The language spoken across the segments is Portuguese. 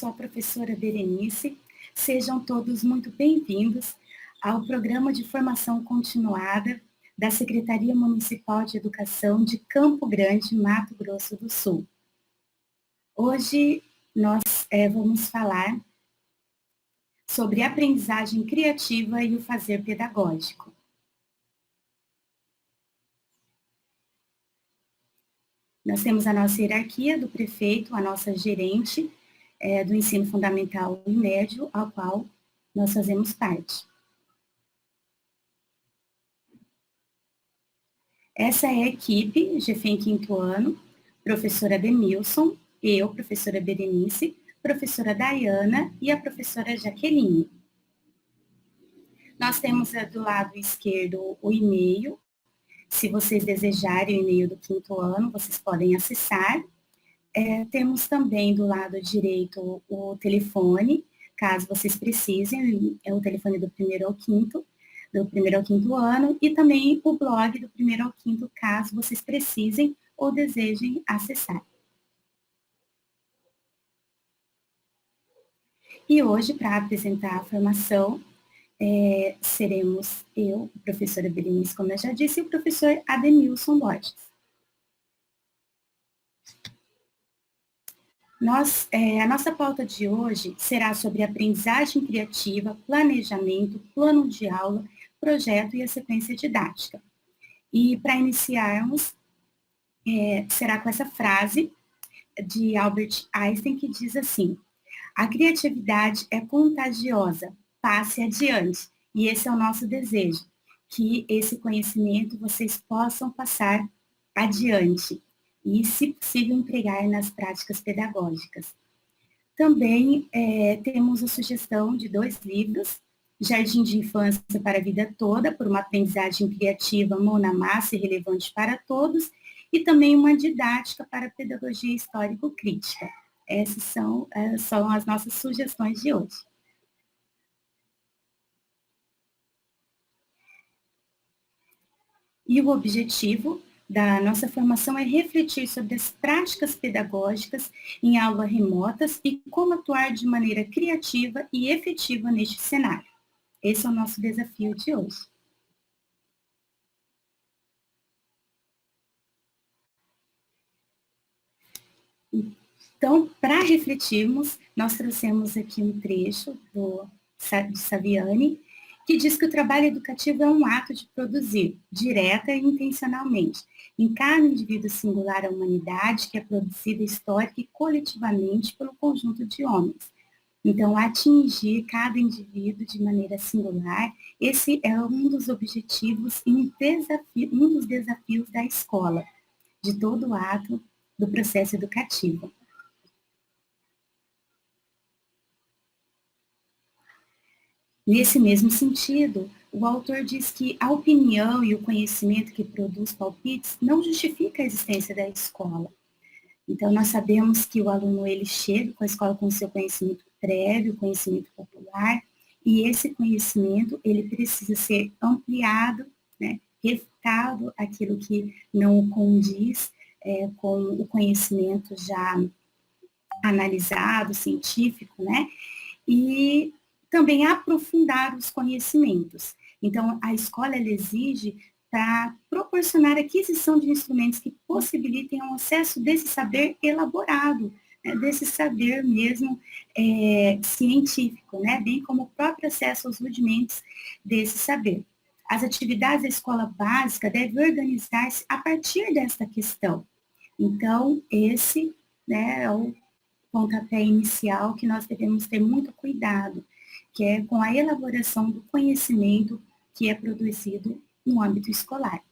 sou a professora Berenice. Sejam todos muito bem-vindos ao programa de formação continuada da Secretaria Municipal de Educação de Campo Grande, Mato Grosso do Sul. Hoje nós vamos falar sobre aprendizagem criativa e o fazer pedagógico. Nós temos a nossa hierarquia do prefeito, a nossa gerente do ensino fundamental e médio, ao qual nós fazemos parte. Essa é a equipe GFEM quinto ano, professora Demilson, eu, professora Berenice, professora Dayana e a professora Jaqueline. Nós temos do lado esquerdo o e-mail. Se vocês desejarem o e-mail do quinto ano, vocês podem acessar. Temos também do lado direito o telefone, caso vocês precisem, é o telefone do primeiro ao quinto ano, e também o blog do primeiro ao quinto, caso vocês precisem ou desejem acessar. E hoje, para apresentar a formação, seremos eu, a professora Berenice, como eu já disse, e o professor Ademilson Borges. A nossa pauta de hoje será sobre aprendizagem criativa, planejamento, plano de aula, projeto e a sequência didática. E para iniciarmos, será com essa frase de Albert Einstein que diz assim: a criatividade é contagiosa, passe adiante. E esse é o nosso desejo, que esse conhecimento vocês possam passar adiante e, se possível, empregar nas práticas pedagógicas. Também temos a sugestão de 2 livros, Jardim de Infância para a Vida Toda, por uma aprendizagem criativa, mão na massa e relevante para todos, e também uma didática para a pedagogia histórico-crítica. Essas são as nossas sugestões de hoje. E o objetivo da nossa formação é refletir sobre as práticas pedagógicas em aulas remotas e como atuar de maneira criativa e efetiva neste cenário. Esse é o nosso desafio de hoje. Então, para refletirmos, nós trouxemos aqui um trecho de Saviani, que diz que o trabalho educativo é um ato de produzir, direta e intencionalmente, em cada indivíduo singular a humanidade que é produzida histórica e coletivamente pelo conjunto de homens. Então, atingir cada indivíduo de maneira singular, esse é um dos objetivos e um dos desafios da escola, de todo o ato do processo educativo. Nesse mesmo sentido, o autor diz que a opinião e o conhecimento que produz palpites não justifica a existência da escola. Então, nós sabemos que o aluno ele chega com a escola com o seu conhecimento prévio, conhecimento popular, e esse conhecimento ele precisa ser ampliado, né, refutado aquilo que não condiz com o conhecimento já analisado, científico, né, e também aprofundar os conhecimentos. Então, a escola ela exige para proporcionar a aquisição de instrumentos que possibilitem o acesso desse saber elaborado, né, desse saber mesmo científico, né, bem como o próprio acesso aos rudimentos desse saber. As atividades da escola básica devem organizar-se a partir desta questão. Então, esse, né, é o pontapé inicial que nós devemos ter muito cuidado, que é com a elaboração do conhecimento que é produzido no âmbito escolar.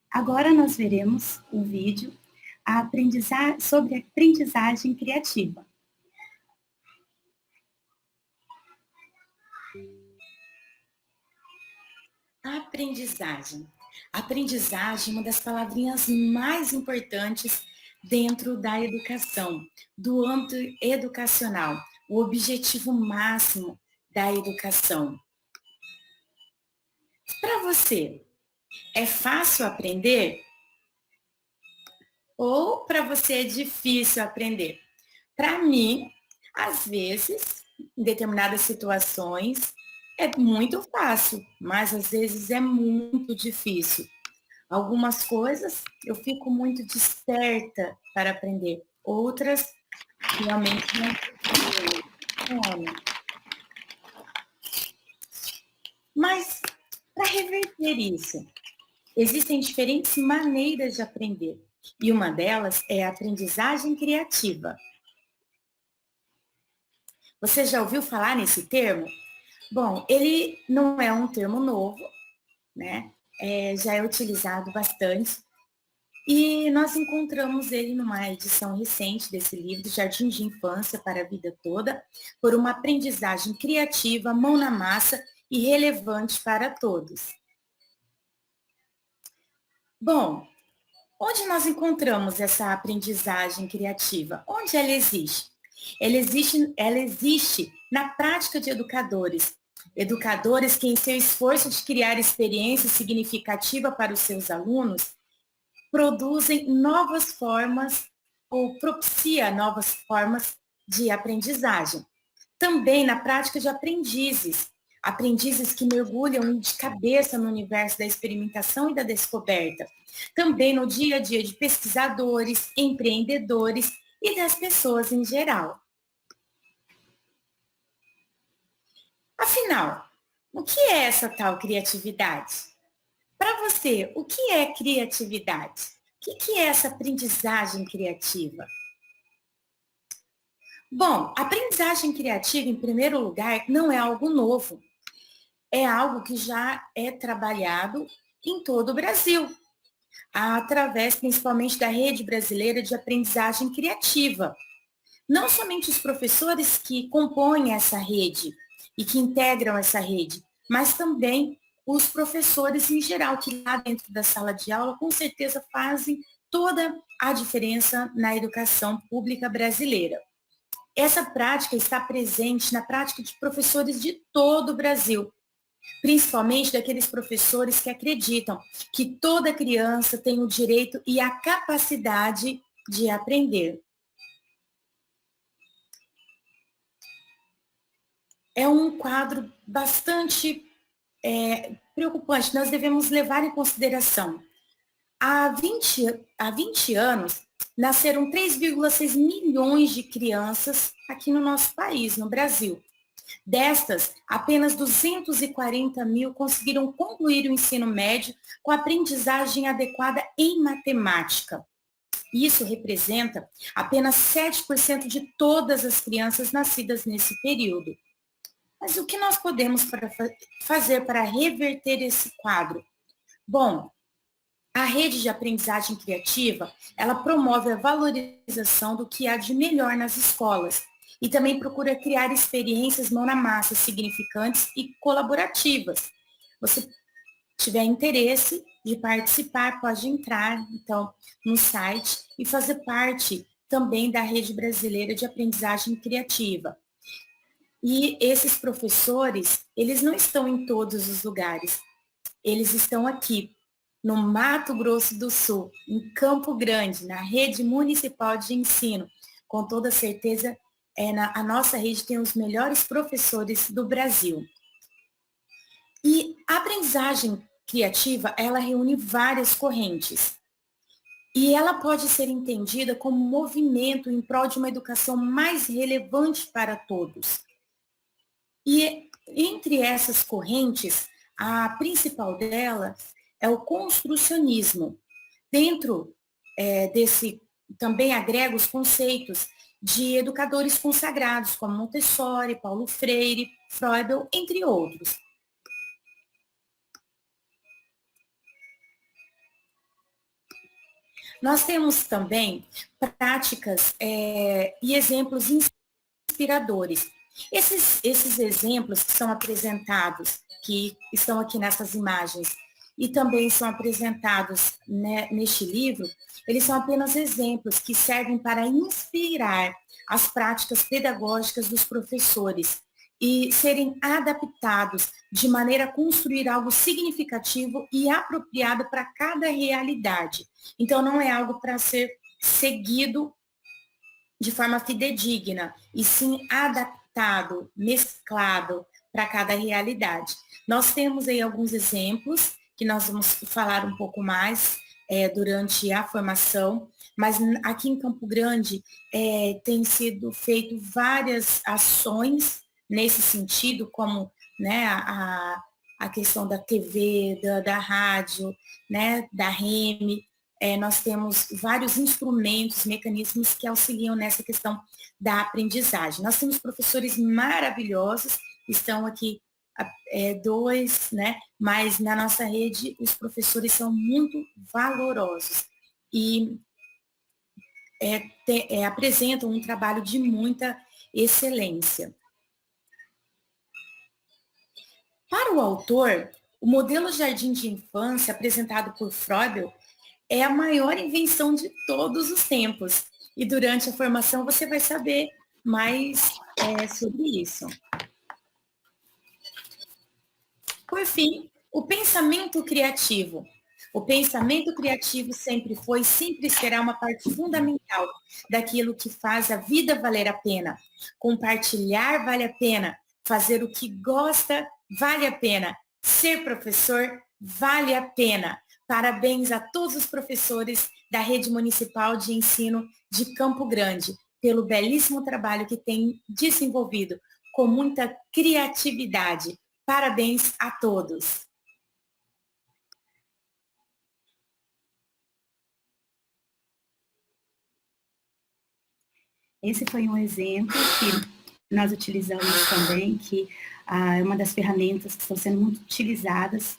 Agora nós veremos o vídeo sobre aprendizagem criativa. Aprendizagem. Aprendizagem é uma das palavrinhas mais importantes dentro da educação, do âmbito educacional, o objetivo máximo da educação. Para você, É fácil aprender? Ou para você é difícil aprender? Para mim, às vezes, em determinadas situações, é muito fácil, mas às vezes é muito difícil. Algumas coisas eu fico muito desperta para aprender, outras realmente não funcionam. Mas, para reverter isso, existem diferentes maneiras de aprender, e uma delas é a aprendizagem criativa. Você já ouviu falar nesse termo? Bom, ele não é um termo novo, né? Já é utilizado bastante. E nós encontramos ele numa edição recente desse livro, Jardim de Infância para a Vida Toda, por uma aprendizagem criativa, mão na massa e relevante para todos. Bom, onde nós encontramos essa aprendizagem criativa? Onde ela existe? Ela existe na prática de educadores. Educadores que, em seu esforço de criar experiência significativa para os seus alunos, produzem novas formas ou propicia novas formas de aprendizagem. Também na prática de aprendizes que mergulham de cabeça no universo da experimentação e da descoberta. Também no dia a dia de pesquisadores, empreendedores e das pessoas em geral. Afinal, o que é essa tal criatividade? Para você, o que é criatividade? O que é essa aprendizagem criativa? Bom, a aprendizagem criativa, em primeiro lugar, não é algo novo. É algo que já é trabalhado em todo o Brasil, através principalmente da Rede Brasileira de Aprendizagem Criativa. Não somente os professores que compõem essa rede e que integram essa rede, mas também os professores em geral, que lá dentro da sala de aula, com certeza fazem toda a diferença na educação pública brasileira. Essa prática está presente na prática de professores de todo o Brasil, principalmente daqueles professores que acreditam que toda criança tem o direito e a capacidade de aprender. É um quadro bastante preocupante, nós devemos levar em consideração. Há 20 anos, nasceram 3,6 milhões de crianças aqui no nosso país, no Brasil. Destas, apenas 240 mil conseguiram concluir o ensino médio com aprendizagem adequada em matemática. Isso representa apenas 7% de todas as crianças nascidas nesse período. Mas o que nós podemos fazer para reverter esse quadro? Bom, a rede de aprendizagem criativa, ela promove a valorização do que há de melhor nas escolas e também procura criar experiências mão na massa, significantes e colaborativas. Você tiver interesse de participar, pode entrar, então, no site e fazer parte também da Rede Brasileira de Aprendizagem Criativa. E esses professores, eles não estão em todos os lugares, eles estão aqui, no Mato Grosso do Sul, em Campo Grande, na Rede Municipal de Ensino. Com toda certeza, a nossa rede tem os melhores professores do Brasil. E a aprendizagem criativa, ela reúne várias correntes. E ela pode ser entendida como um movimento em prol de uma educação mais relevante para todos. E entre essas correntes, a principal dela é o construcionismo. Dentro desse, também agrega os conceitos de educadores consagrados, como Montessori, Paulo Freire, Freud, entre outros. Nós temos também práticas e exemplos inspiradores. Esses exemplos que são apresentados, que estão aqui nessas imagens, e também são apresentados, né, neste livro, eles são apenas exemplos que servem para inspirar as práticas pedagógicas dos professores, e serem adaptados de maneira a construir algo significativo e apropriado para cada realidade. Então, não é algo para ser seguido de forma fidedigna, e sim adaptado, mesclado para cada realidade. Nós temos aí alguns exemplos que nós vamos falar um pouco mais durante a formação, mas aqui em Campo Grande tem sido feito várias ações nesse sentido, como, né, a questão da TV, da rádio, né, da REME. Nós temos vários instrumentos, mecanismos que auxiliam nessa questão da aprendizagem. Nós temos professores maravilhosos, estão aqui dois, né? Mas na nossa rede os professores são muito valorosos e apresentam um trabalho de muita excelência. Para o autor, o modelo jardim de infância apresentado por Froebel é a maior invenção de todos os tempos. E durante a formação você vai saber mais sobre isso. Por fim, o pensamento criativo. O pensamento criativo sempre foi e sempre será uma parte fundamental daquilo que faz a vida valer a pena. Compartilhar vale a pena. Fazer o que gosta vale a pena. Ser professor vale a pena. Parabéns a todos os professores da Rede Municipal de Ensino de Campo Grande pelo belíssimo trabalho que têm desenvolvido com muita criatividade. Parabéns a todos. Esse foi um exemplo que nós utilizamos também, que é uma das ferramentas que estão sendo muito utilizadas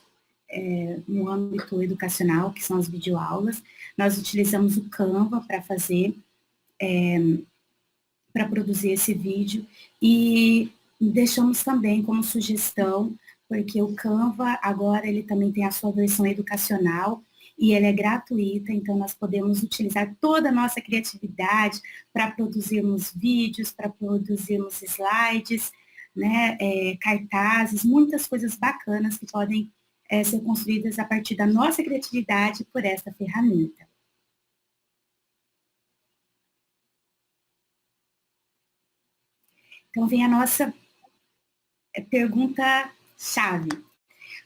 no âmbito educacional, que são as videoaulas. Nós utilizamos o Canva para fazer, para produzir esse vídeo, e deixamos também como sugestão, porque o Canva agora ele também tem a sua versão educacional, e ela é gratuita, então nós podemos utilizar toda a nossa criatividade para produzirmos vídeos, para produzirmos slides, né, cartazes, muitas coisas bacanas que podem ser construídas a partir da nossa criatividade por essa ferramenta. Então vem a nossa pergunta-chave.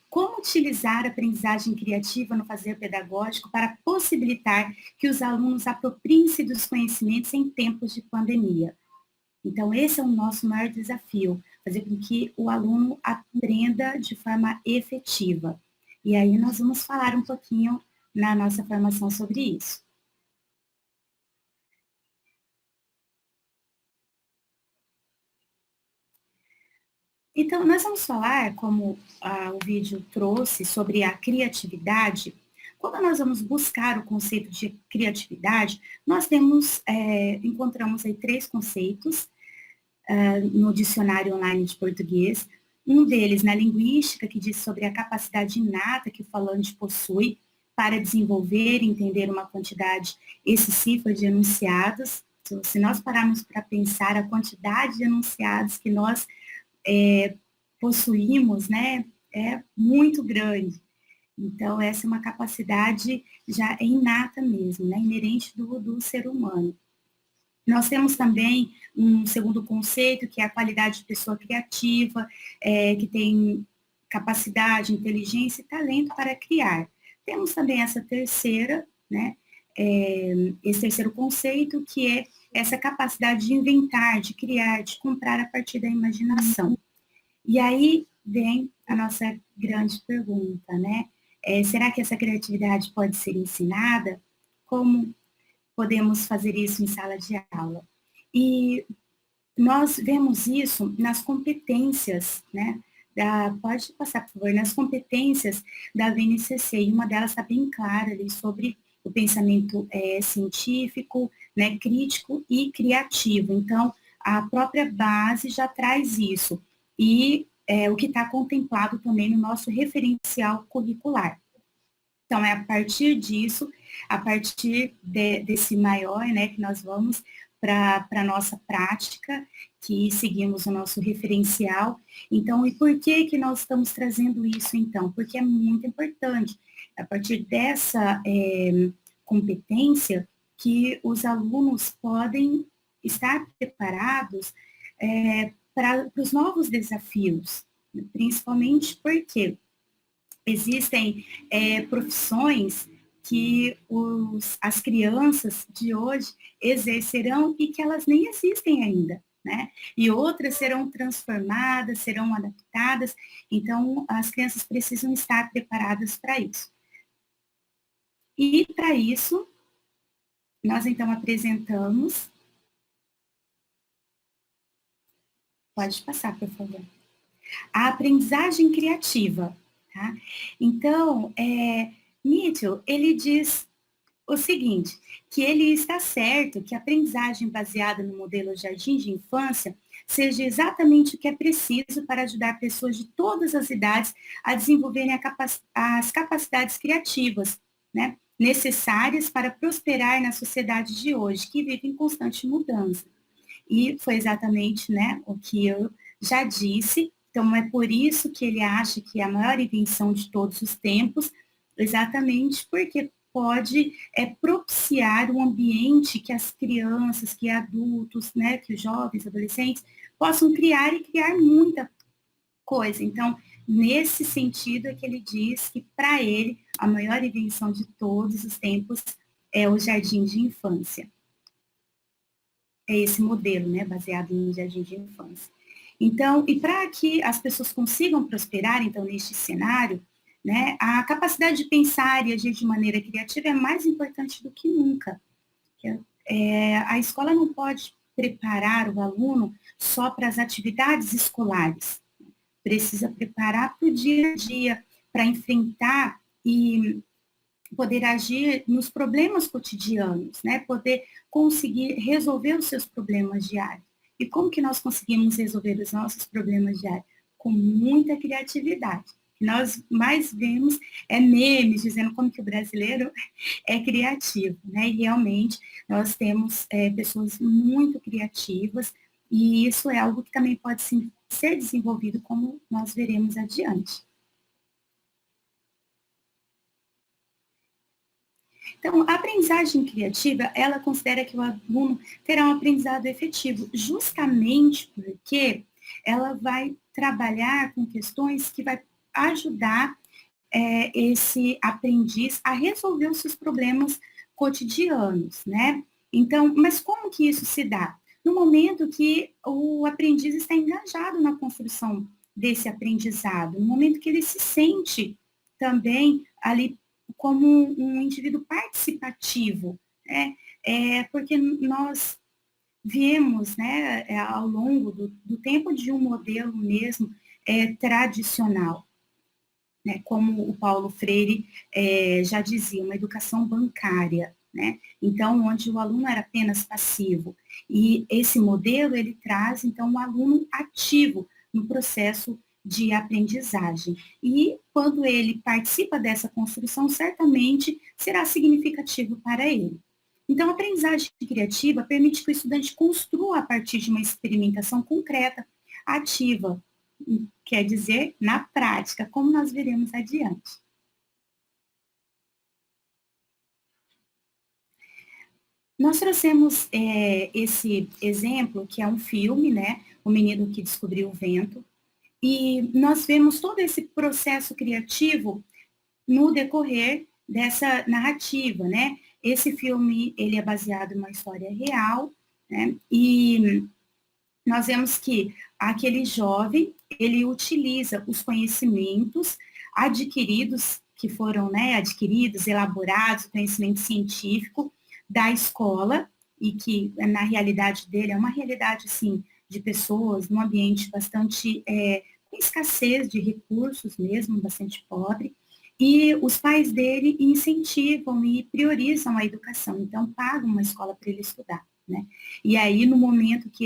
Como utilizar a aprendizagem criativa no fazer pedagógico para possibilitar que os alunos apropriem-se dos conhecimentos em tempos de pandemia? Então, esse é o nosso maior desafio, fazer com que o aluno aprenda de forma efetiva. E aí nós vamos falar um pouquinho na nossa formação sobre isso. Então, nós vamos falar, como o vídeo trouxe, sobre a criatividade. Quando nós vamos buscar o conceito de criatividade, nós encontramos aí 3 conceitos no dicionário online de português. Um deles na linguística, que diz sobre a capacidade inata que o falante possui para desenvolver e entender uma quantidade excessiva de enunciados. Se nós pararmos para pensar a quantidade de enunciados que nós possuímos, né, é muito grande. Então, essa é uma capacidade já inata mesmo, né, inerente do ser humano. Nós temos também um segundo conceito, que é a qualidade de pessoa criativa, que tem capacidade, inteligência e talento para criar. Temos também essa terceira, né, esse terceiro conceito, que é essa capacidade de inventar, de criar, de comprar a partir da imaginação. E aí vem a nossa grande pergunta, né? Será que essa criatividade pode ser ensinada? Como podemos fazer isso em sala de aula? E nós vemos isso nas competências, né? Pode passar, por favor, nas competências da VNCC, e uma delas está bem clara ali sobre o pensamento científico, né, crítico e criativo. Então, a própria base já traz isso, e o que está contemplado também no nosso referencial curricular. Então, é a partir disso, a partir desse maior, né, que nós vamos para a nossa prática, que seguimos o nosso referencial. Então, e por que que nós estamos trazendo isso, então? Porque é muito importante, a partir dessa competência, que os alunos podem estar preparados para os novos desafios, principalmente porque existem profissões que as crianças de hoje exercerão e que elas nem existem ainda, né? E outras serão transformadas, serão adaptadas, então as crianças precisam estar preparadas para isso. E para isso, nós então apresentamos. Pode passar, por favor. A aprendizagem criativa. Tá? Então, Mitchell, ele diz o seguinte, que ele está certo que a aprendizagem baseada no modelo jardim de infância seja exatamente o que é preciso para ajudar pessoas de todas as idades a desenvolverem as capacidades criativas, né, necessárias para prosperar na sociedade de hoje, que vive em constante mudança. E foi exatamente, né, o que eu já disse. Então, é por isso que ele acha que é a maior invenção de todos os tempos, exatamente porque pode propiciar um ambiente que as crianças, que adultos, né, que os jovens, adolescentes, possam criar e criar muita coisa. Então, nesse sentido é que ele diz que, para ele, a maior invenção de todos os tempos é o jardim de infância. É esse modelo, né, baseado no jardim de infância. Então, e para que as pessoas consigam prosperar, então, neste cenário, né, a capacidade de pensar e agir de maneira criativa é mais importante do que nunca. A escola não pode preparar o aluno só para as atividades escolares. Precisa preparar para o dia a dia, para enfrentar e poder agir nos problemas cotidianos, né? Poder conseguir resolver os seus problemas diários. E como que nós conseguimos resolver os nossos problemas diários? Com muita criatividade. O que nós mais vemos memes dizendo como que o brasileiro é criativo, né? E realmente nós temos pessoas muito criativas e isso é algo que também pode ser desenvolvido, como nós veremos adiante. Então, a aprendizagem criativa, ela considera que o aluno terá um aprendizado efetivo, justamente porque ela vai trabalhar com questões que vai ajudar esse aprendiz a resolver os seus problemas cotidianos, né? Então, mas como que isso se dá? No momento que o aprendiz está engajado na construção desse aprendizado, no momento que ele se sente também ali como um indivíduo participativo, né? Porque nós viemos, né, ao longo do tempo de um modelo mesmo tradicional, né, como o Paulo Freire já dizia, uma educação bancária, né? Então, onde o aluno era apenas passivo. E esse modelo, ele traz, então, um aluno ativo no processo de aprendizagem. E quando ele participa dessa construção, certamente será significativo para ele. Então, a aprendizagem criativa permite que o estudante construa a partir de uma experimentação concreta, ativa, quer dizer, na prática, como nós veremos adiante. Nós trouxemos esse exemplo, que é um filme, né, O Menino que Descobriu o Vento, e nós vemos todo esse processo criativo no decorrer dessa narrativa, né? Esse filme, ele é baseado em uma história real, né? E nós vemos que aquele jovem, ele utiliza os conhecimentos adquiridos, que foram, né, adquiridos, elaborados, conhecimento científico da escola, e que na realidade dele é uma realidade, assim, de pessoas num ambiente bastante com escassez de recursos mesmo, bastante pobre, e os pais dele incentivam e priorizam a educação, então pagam uma escola para ele estudar, né? E aí, no momento que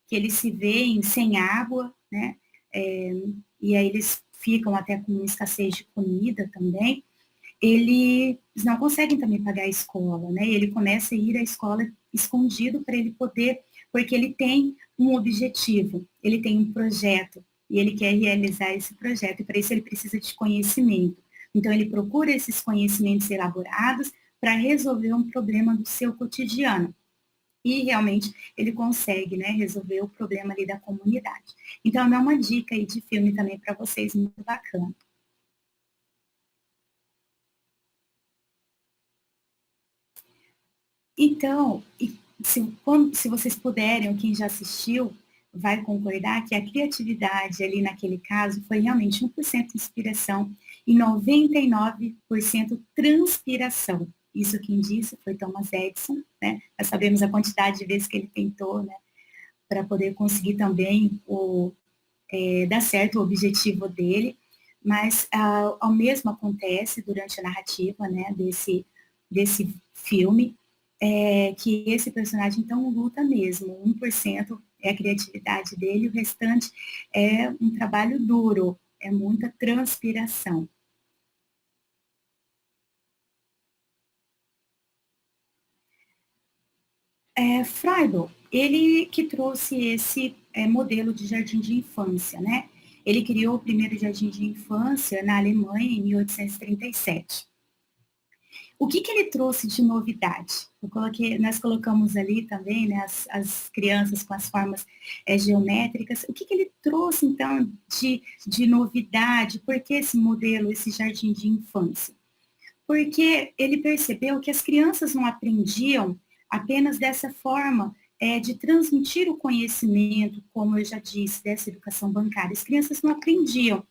eles se veem sem água, né? E aí eles ficam até com escassez de comida também, eles não conseguem também pagar a escola, né? Ele começa a ir à escola escondido para ele poder, porque ele tem um objetivo, ele tem um projeto, e ele quer realizar esse projeto, e para isso ele precisa de conhecimento. Então, ele procura esses conhecimentos elaborados para resolver um problema do seu cotidiano. E realmente ele consegue, né, resolver o problema ali da comunidade. Então, é uma dica aí de filme também para vocês, muito bacana. Então, se vocês puderem, ou quem já assistiu, vai concordar que a criatividade ali naquele caso foi realmente 1% inspiração e 99% transpiração. Isso quem disse foi Thomas Edison, né? Nós sabemos a quantidade de vezes que ele tentou, né, para poder conseguir também dar certo o objetivo dele, mas ao mesmo acontece durante a narrativa, né, desse filme, que esse personagem, então, luta mesmo. 1% é a criatividade dele, o restante é um trabalho duro, é muita transpiração. Froebel, ele que trouxe esse modelo de jardim de infância, né? Ele criou o primeiro jardim de infância na Alemanha em 1837. O que ele trouxe de novidade? Nós colocamos ali também, né, as crianças com as formas geométricas. O que ele trouxe, então, de novidade? Por que esse modelo, esse jardim de infância? Porque ele percebeu que as crianças não aprendiam apenas dessa forma de transmitir o conhecimento, como eu já disse, dessa educação bancária. As crianças não aprendiam,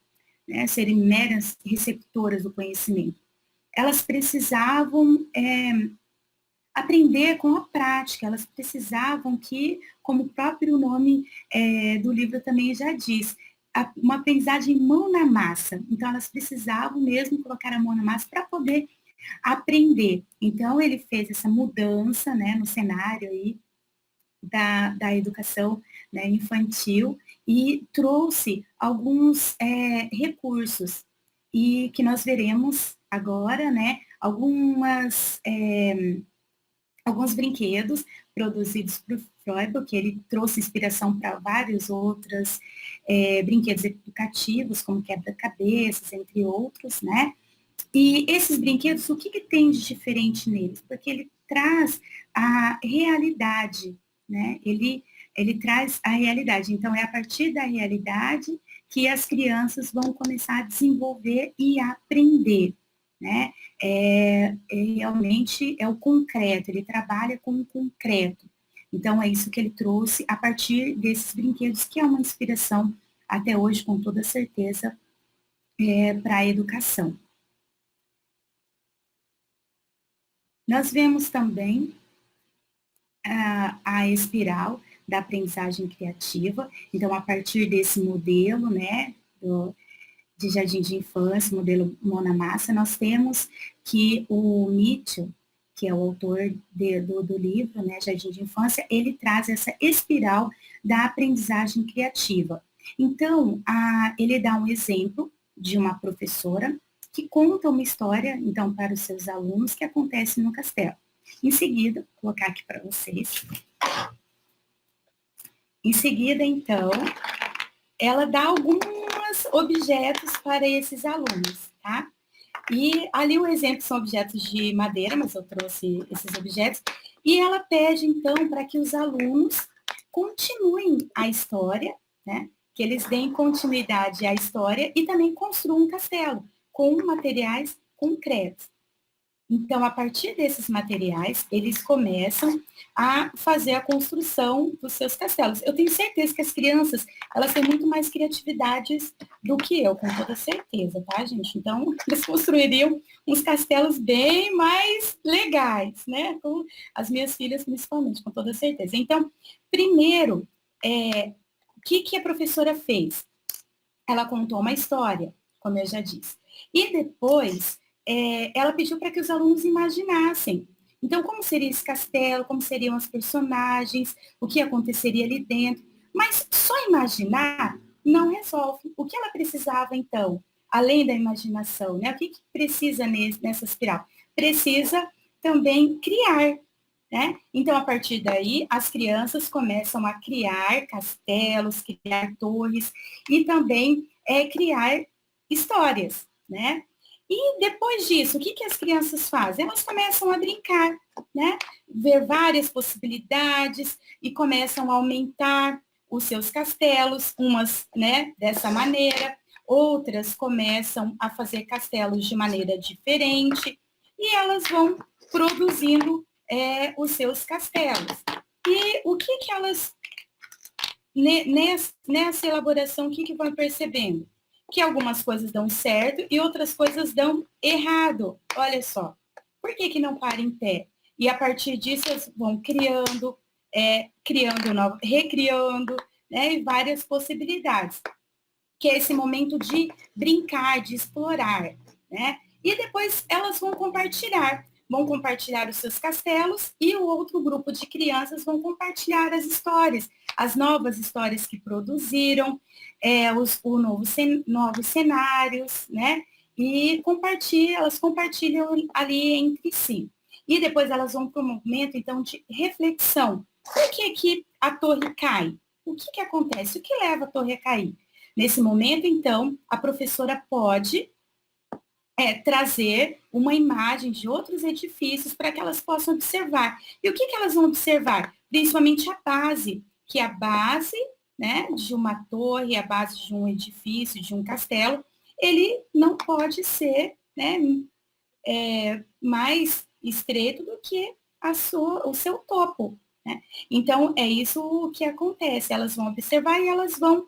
né, serem meras receptoras do conhecimento. Elas precisavam aprender com a prática, elas precisavam que, como o próprio nome do livro também já diz, uma aprendizagem mão na massa. Então, elas precisavam mesmo colocar a mão na massa para poder aprender. Então, ele fez essa mudança, né, no cenário aí da educação, né, infantil e trouxe alguns recursos e que nós veremos agora, né, alguns brinquedos produzidos por Freud, que ele trouxe inspiração para vários outros brinquedos educativos, como quebra-cabeças, entre outros, né? E esses brinquedos, o que tem de diferente neles? Porque ele traz a realidade, né? Ele traz a realidade. Então, é a partir da realidade que as crianças vão começar a desenvolver e a aprender, né? Realmente é o concreto, ele trabalha com o concreto. Então, é isso que ele trouxe a partir desses brinquedos, que é uma inspiração, até hoje, com toda certeza, para a educação. Nós vemos também a espiral da aprendizagem criativa. Então, a partir desse modelo, né, de jardim de infância, modelo mão na massa, nós temos que o Mitchell, que é o autor do livro, né, Jardim de Infância, ele traz essa espiral da aprendizagem criativa. Então, ele dá um exemplo de uma professora que conta uma história, então, para os seus alunos, que acontece no castelo. Em seguida, vou colocar aqui para vocês. Em seguida, então, ela dá alguns objetos para esses alunos, tá? E ali o exemplo são objetos de madeira, mas eu trouxe esses objetos. E ela pede, então, para que os alunos continuem a história, né? Que eles deem continuidade à história e também construam um castelo com materiais concretos. Então, a partir desses materiais, eles começam a fazer a construção dos seus castelos. Eu tenho certeza que as crianças, elas têm muito mais criatividade do que eu, com toda certeza, tá, gente? Então, eles construiriam uns castelos bem mais legais, né? Com as minhas filhas, principalmente, com toda certeza. Então, primeiro, o que a professora fez? Ela contou uma história, como eu já disse. E depois, ela pediu para que os alunos imaginassem. Então, como seria esse castelo, como seriam as personagens, o que aconteceria ali dentro. Mas só imaginar não resolve. O que ela precisava, então, além da imaginação, né? O que precisa nessa espiral? Precisa também criar. né? Então, a partir daí, as crianças começam a criar castelos, criar torres e também criar histórias, né? E depois disso, o que as crianças fazem? Elas começam a brincar, né? Ver várias possibilidades e começam a aumentar os seus castelos, umas, né, dessa maneira, outras começam a fazer castelos de maneira diferente e elas vão produzindo os seus castelos. E o que elas, nessa elaboração, o que vão percebendo? Que algumas coisas dão certo e outras coisas dão errado. Olha só. Por que não para em pé? E a partir disso, eles vão criando, recriando, né, e várias possibilidades. Que é esse momento de brincar, de explorar, né? E depois elas vão compartilhar os seus castelos e o outro grupo de crianças vão compartilhar as histórias, as novas histórias que produziram, novos cenários, né? E elas compartilham ali entre si. E depois elas vão para um momento, então, de reflexão. Por que a torre cai? O que acontece? O que leva a torre a cair? Nesse momento, então, a professora pode trazer uma imagem de outros edifícios para que elas possam observar. E o que elas vão observar? Principalmente a base, que é a base, né, de uma torre, a base de um edifício, de um castelo, ele não pode ser, né, mais estreito do que o seu topo, né? Então, é isso que acontece. Elas vão observar e elas vão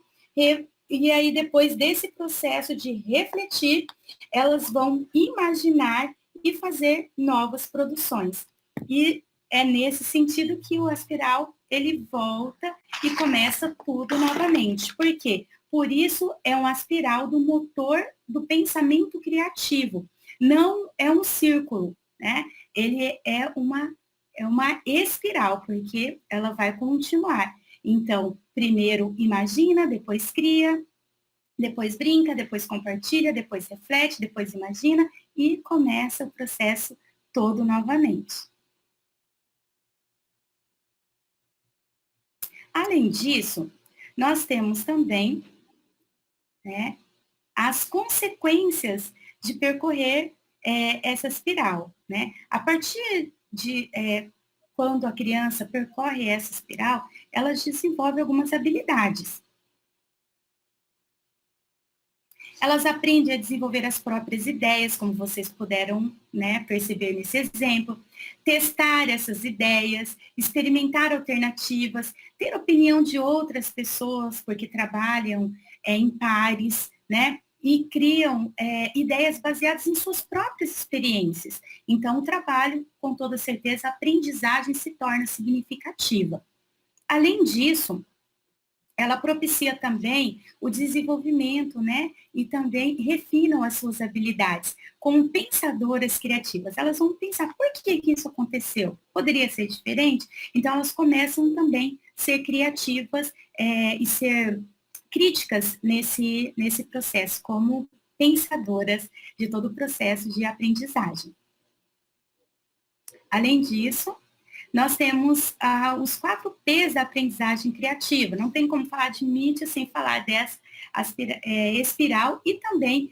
e aí, depois desse processo de refletir, elas vão imaginar e fazer novas produções. E é nesse sentido que o Aspiral, ele volta e começa tudo novamente. Por quê? Por isso é um aspiral do motor do pensamento criativo. Não é um círculo, né? Ele é uma espiral, porque ela vai continuar. Então, primeiro imagina, depois cria, depois brinca, depois compartilha, depois reflete, depois imagina e começa o processo todo novamente. Além disso, nós temos também, né, as consequências de percorrer essa espiral, né? A partir de quando a criança percorre essa espiral, ela desenvolve algumas habilidades. Elas aprendem a desenvolver as próprias ideias, como vocês puderam, né, perceber nesse exemplo, testar essas ideias, experimentar alternativas, ter opinião de outras pessoas, porque trabalham em pares, né, e criam ideias baseadas em suas próprias experiências. Então, o trabalho, com toda certeza, a aprendizagem se torna significativa. Além disso, ela propicia também o desenvolvimento, né? E também refinam as suas habilidades como pensadoras criativas. Elas vão pensar, por que isso aconteceu? Poderia ser diferente? Então, elas começam também a ser criativas e ser críticas nesse processo, como pensadoras de todo o processo de aprendizagem. Além disso, nós temos os 4 P's da aprendizagem criativa. Não tem como falar de Mitchell sem falar dessa espiral e também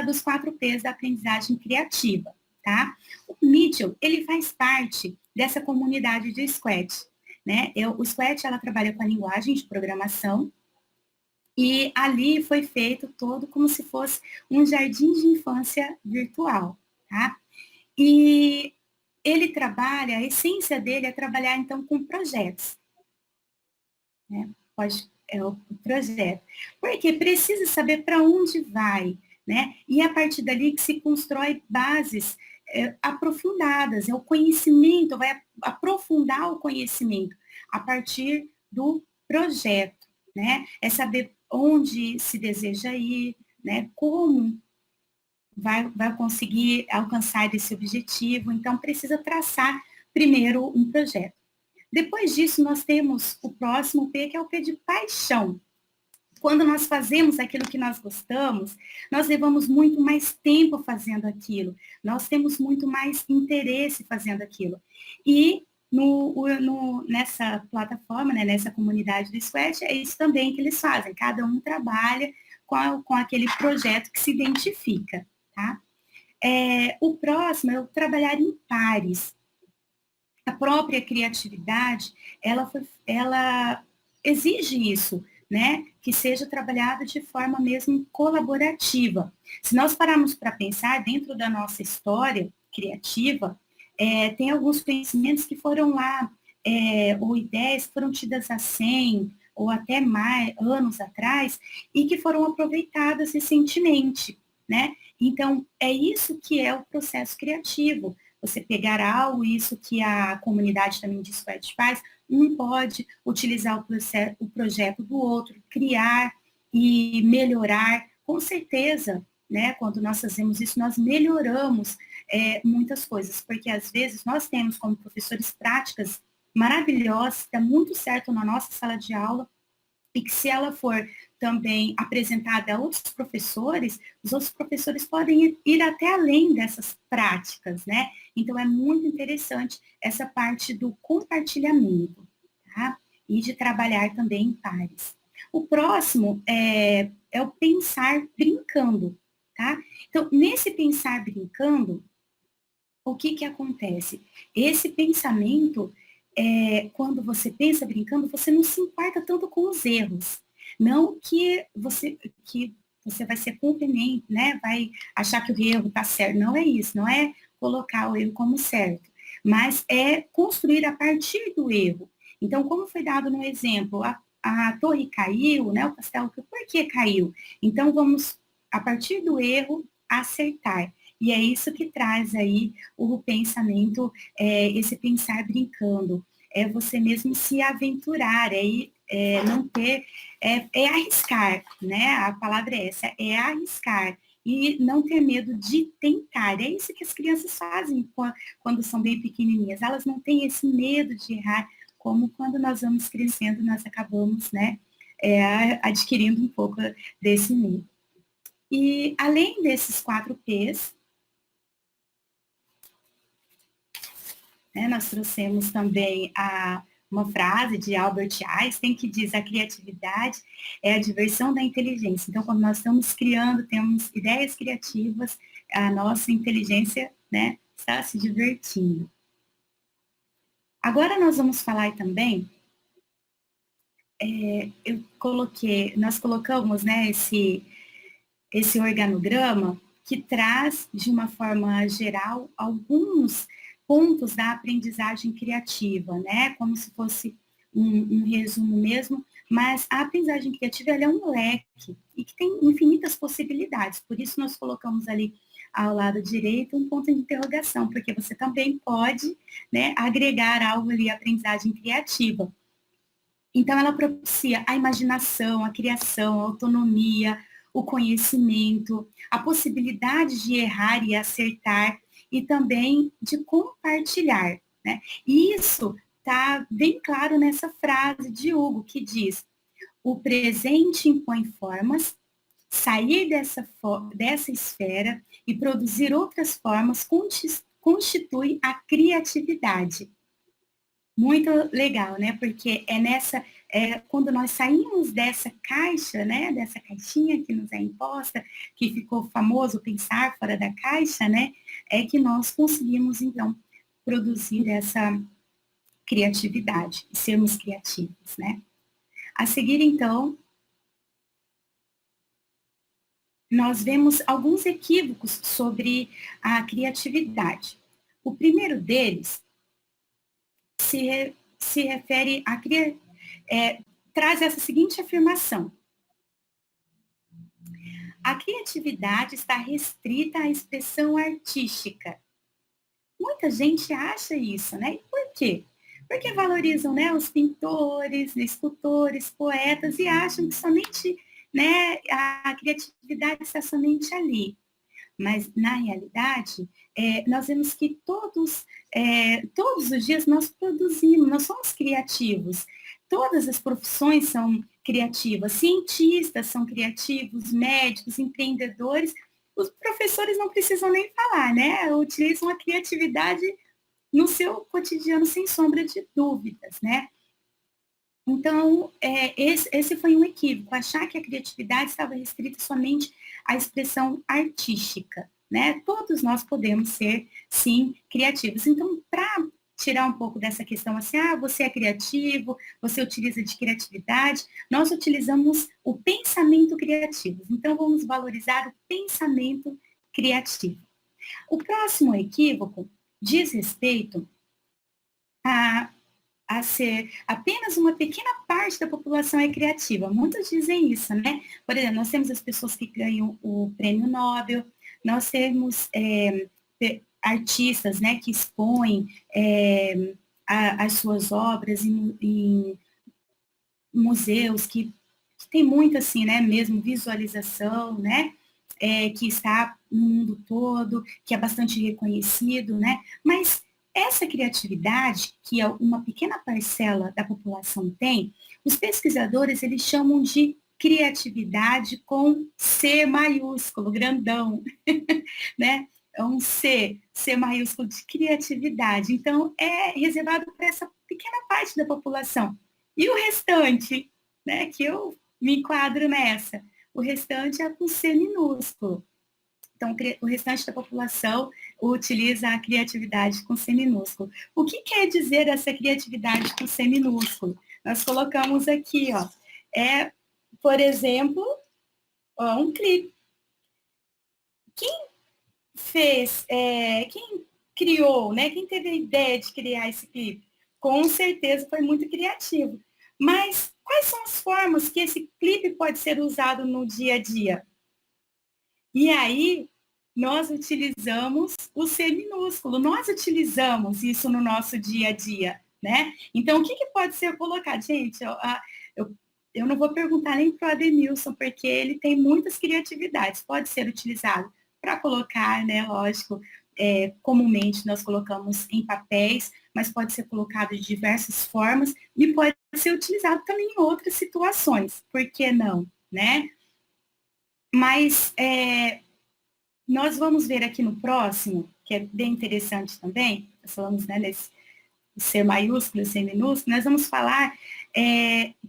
dos 4 P's da aprendizagem criativa, tá? O Mitchell, ele faz parte dessa comunidade de Squat, né? O Squat, ela trabalha com a linguagem de programação e ali foi feito todo como se fosse um jardim de infância virtual, tá? E ele trabalha, a essência dele é trabalhar, então, com projetos. Né? O projeto. Porque precisa saber para onde vai, né? E a partir dali que se constrói bases aprofundadas, é o conhecimento, vai aprofundar o conhecimento a partir do projeto, né? É saber onde se deseja ir, né? Como vai conseguir alcançar esse objetivo. Então, precisa traçar primeiro um projeto. Depois disso, nós temos o próximo P, que é o P de paixão. Quando nós fazemos aquilo que nós gostamos, nós levamos muito mais tempo fazendo aquilo. Nós temos muito mais interesse fazendo aquilo. E Nessa plataforma, né, nessa comunidade do Squash, é isso também que eles fazem. Cada um trabalha com aquele projeto que se identifica, tá? O próximo é o trabalhar em pares. A própria criatividade, ela exige isso, né? Que seja trabalhada de forma mesmo colaborativa. Se nós pararmos para pensar dentro da nossa história criativa, tem alguns conhecimentos que foram lá, ou ideias que foram tidas há 100 ou até mais anos atrás, e que foram aproveitadas recentemente, né? Então, é isso que é o processo criativo. Você pegar algo, isso que a comunidade também de Squad faz, um pode utilizar o projeto do outro, criar e melhorar, com certeza, né? Quando nós fazemos isso, nós melhoramos muitas coisas, porque às vezes nós temos como professores práticas maravilhosas, dá muito certo na nossa sala de aula, e que se ela for também apresentada a outros professores, os outros professores podem ir até além dessas práticas, né? Então, é muito interessante essa parte do compartilhamento, tá? E de trabalhar também em pares. O próximo é o pensar brincando, tá? Então, nesse pensar brincando, o que acontece? Esse pensamento, quando você pensa brincando, você não se importa tanto com os erros. Não que você vai ser conveniente, né? Vai achar que o erro está certo. Não é isso, não é colocar o erro como certo, mas é construir a partir do erro. Então, como foi dado no exemplo, a torre caiu, né? O castelo, por que caiu? Então, vamos, a partir do erro, acertar. E é isso que traz aí o pensamento, esse pensar brincando. É você mesmo se aventurar, não ter, arriscar, né? A palavra é essa, é arriscar. E não ter medo de tentar. É isso que as crianças fazem quando são bem pequenininhas. Elas não têm esse medo de errar, como quando nós vamos crescendo, nós acabamos, né, adquirindo um pouco desse medo. E além desses 4 P's, nós trouxemos também uma frase de Albert Einstein que diz: a criatividade é a diversão da inteligência. Então, quando nós estamos criando, temos ideias criativas, a nossa inteligência, né, está se divertindo. Agora nós vamos falar também, nós colocamos, né, esse organograma que traz, de uma forma geral, alguns pontos da aprendizagem criativa, né? Como se fosse um resumo mesmo, mas a aprendizagem criativa ela é um leque e que tem infinitas possibilidades. Por isso nós colocamos ali ao lado direito um ponto de interrogação, porque você também pode, né, agregar algo ali à aprendizagem criativa. Então, ela propicia a imaginação, a criação, a autonomia, o conhecimento, a possibilidade de errar e acertar e também de compartilhar, né? E isso está bem claro nessa frase de Hugo, que diz: o presente impõe formas, sair dessa esfera e produzir outras formas constitui a criatividade. Muito legal, né? Porque quando nós saímos dessa caixa, né? Dessa caixinha que nos é imposta, que ficou famoso pensar fora da caixa, né? É que nós conseguimos, então, produzir essa criatividade, sermos criativos, né? A seguir, então, nós vemos alguns equívocos sobre a criatividade. O primeiro deles se refere a traz essa seguinte afirmação: a criatividade está restrita à expressão artística. Muita gente acha isso, né? E por quê? Porque valorizam, né, os pintores, escultores, poetas e acham que somente, né, a criatividade está somente ali. Mas, na realidade, nós vemos que todos os dias nós produzimos, nós somos criativos. Todas as profissões são criativas. Cientistas são criativos, médicos, empreendedores. Os professores não precisam nem falar, né? Utilizam a criatividade no seu cotidiano, sem sombra de dúvidas, né? Então, esse foi um equívoco, achar que a criatividade estava restrita somente à expressão artística, né? Todos nós podemos ser, sim, criativos. Então, para tirar um pouco dessa questão assim, você é criativo, você utiliza de criatividade, nós utilizamos o pensamento criativo. Então, vamos valorizar o pensamento criativo. O próximo equívoco diz respeito a ser apenas uma pequena parte da população é criativa. Muitos dizem isso, né? Por exemplo, nós temos as pessoas que ganham o prêmio Nobel, nós temos artistas, né, que expõem as suas obras em museus que tem muito assim, né, mesmo visualização, né, que está no mundo todo, que é bastante reconhecido, né, mas essa criatividade, que uma pequena parcela da população tem, os pesquisadores, eles chamam de criatividade com C maiúsculo, grandão, né? É um C maiúsculo de criatividade. Então, é reservado para essa pequena parte da população. E o restante, né, que eu me enquadro nessa, o restante é com C minúsculo. Então, o restante da população utiliza a criatividade com C minúsculo. O que quer dizer essa criatividade com C minúsculo? Nós colocamos aqui, ó, por exemplo, um clipe. Quem fez, quem criou, né? Quem teve a ideia de criar esse clipe? Com certeza foi muito criativo. Mas quais são as formas que esse clipe pode ser usado no dia a dia? E aí, nós utilizamos o C minúsculo, nós utilizamos isso no nosso dia a dia, né? Então, o que pode ser colocado? Gente, eu não vou perguntar nem para o Ademilson, porque ele tem muitas criatividades. Pode ser utilizado para colocar, né? Lógico, comumente nós colocamos em papéis, mas pode ser colocado de diversas formas e pode ser utilizado também em outras situações. Por que não, né? Mas nós vamos ver aqui no próximo, que é bem interessante também, nós falamos, né, nesse C maiúsculo e C minúsculo, nós vamos falar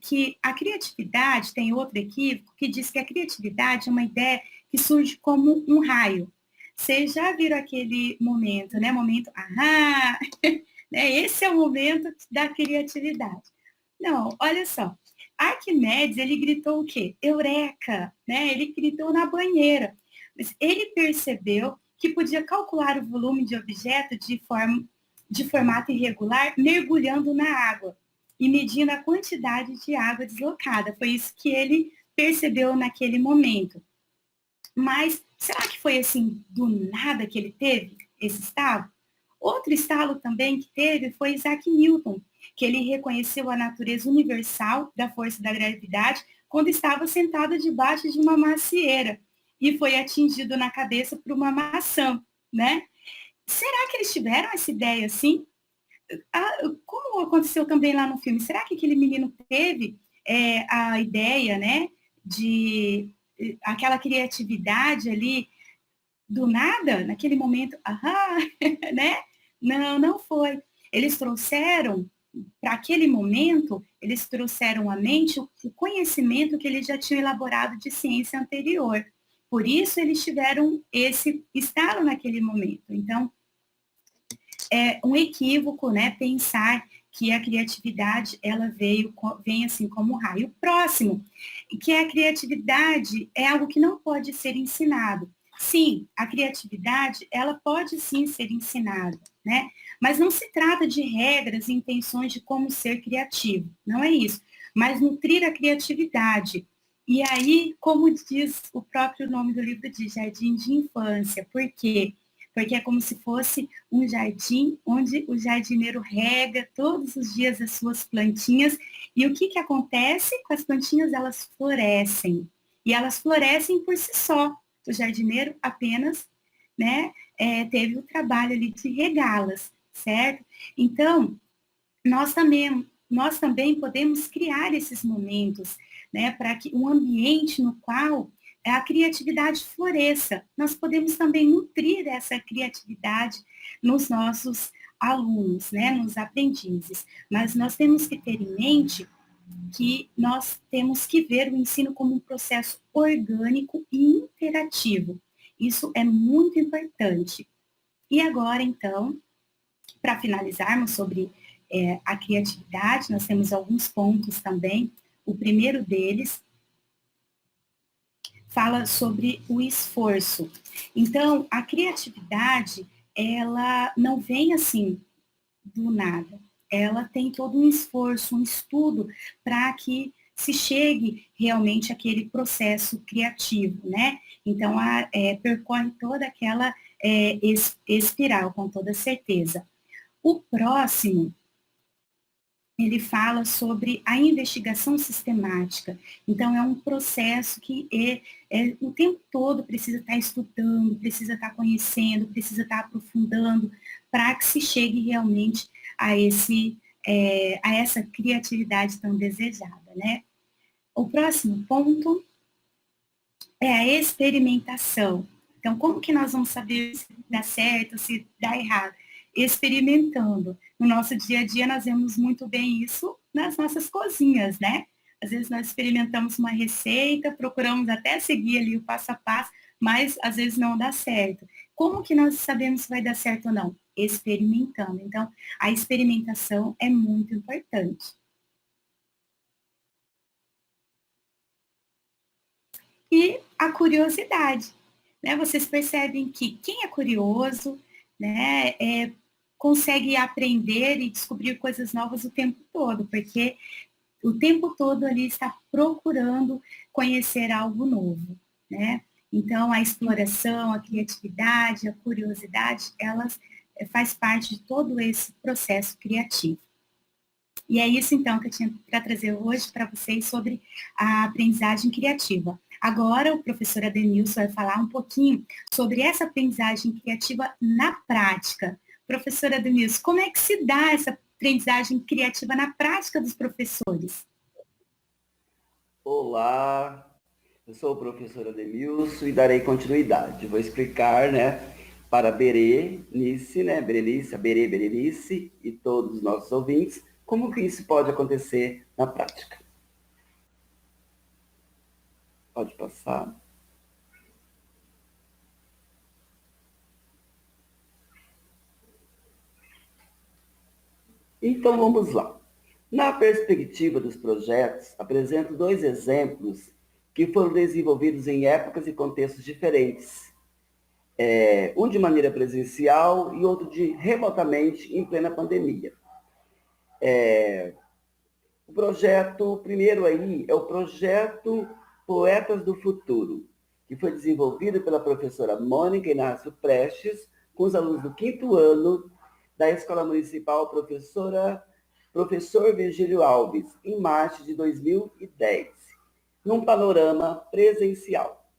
que a criatividade, tem outro equívoco, que diz que a criatividade é uma ideia que surge como um raio. Vocês já viram aquele momento, né? Momento, né? Esse é o momento da criatividade. Não, olha só. Arquimedes, ele gritou o quê? Eureka, né? Ele gritou na banheira. Mas ele percebeu que podia calcular o volume de objeto de formato irregular mergulhando na água e medindo a quantidade de água deslocada. Foi isso que ele percebeu naquele momento. Mas será que foi assim, do nada que ele teve esse estalo? Outro estalo também que teve foi Isaac Newton, que ele reconheceu a natureza universal da força da gravidade quando estava sentado debaixo de uma macieira e foi atingido na cabeça por uma maçã, né? Será que eles tiveram essa ideia assim? Como aconteceu também lá no filme, será que aquele menino teve a ideia, né, de aquela criatividade ali do nada, naquele momento, né? Não foi. Eles trouxeram, para aquele momento, eles trouxeram à mente o conhecimento que eles já tinham elaborado de ciência anterior. Por isso, eles tiveram esse estalo naquele momento. Então, é um equívoco, né, pensar que a criatividade, ela vem assim como um raio. Próximo, que a criatividade é algo que não pode ser ensinado. Sim, a criatividade, ela pode sim ser ensinada, né? Mas não se trata de regras e intenções de como ser criativo, não é isso. Mas nutrir a criatividade. E aí, como diz o próprio nome do livro, de jardim de infância. Por quê? Porque é como se fosse um jardim onde o jardineiro rega todos os dias as suas plantinhas. E o que acontece com as plantinhas? Elas florescem. E elas florescem por si só. O jardineiro apenas, né, teve o trabalho ali de regá-las, certo? Então, nós também podemos criar esses momentos, né, para que um ambiente no qual a criatividade floresça. Nós podemos também nutrir essa criatividade nos nossos alunos, né, nos aprendizes, mas nós temos que ter em mente que nós temos que ver o ensino como um processo orgânico e interativo. Isso é muito importante. E agora, então, para finalizarmos sobre a criatividade, nós temos alguns pontos também. O primeiro deles fala sobre o esforço. Então, a criatividade, ela não vem assim do nada. Ela tem todo um esforço, um estudo para que se chegue realmente àquele processo criativo, né? Então, percorre toda aquela espiral, com toda certeza. O próximo, ele fala sobre a investigação sistemática. Então, é um processo que o tempo todo precisa estar estudando, precisa estar conhecendo, precisa estar aprofundando, para que se chegue realmente a essa criatividade tão desejada, né? O próximo ponto é a experimentação. Então, como que nós vamos saber se dá certo, se dá errado? Experimentando. No nosso dia a dia, nós vemos muito bem isso nas nossas cozinhas, né? Às vezes nós experimentamos uma receita, procuramos até seguir ali o passo a passo, mas às vezes não dá certo. Como que nós sabemos se vai dar certo ou não? Experimentando. Então, a experimentação é muito importante. E a curiosidade, né? Vocês percebem que quem é curioso, né, consegue aprender e descobrir coisas novas o tempo todo, porque o tempo todo ali está procurando conhecer algo novo, né? Então, a exploração, a criatividade, a curiosidade, elas faz parte de todo esse processo criativo. E é isso, então, que eu tinha para trazer hoje para vocês sobre a aprendizagem criativa. Agora, o professor Ademilson vai falar um pouquinho sobre essa aprendizagem criativa na prática. Professor Ademilson, como é que se dá essa aprendizagem criativa na prática dos professores? Olá, eu sou o professor Ademilson e darei continuidade. Vou explicar, né, para Berenice, né, Berenice e todos os nossos ouvintes, como que isso pode acontecer na prática. Pode passar. Então, vamos lá. Na perspectiva dos projetos, apresento 2 exemplos que foram desenvolvidos em épocas e contextos diferentes. Um de maneira presencial e outro remotamente em plena pandemia. O projeto, primeiro aí, é o projeto Poetas do Futuro, que foi desenvolvido pela professora Mônica Inácio Prestes, com os alunos do 5º ano da Escola Municipal Professor Virgílio Alves, em março de 2010, num panorama presencial.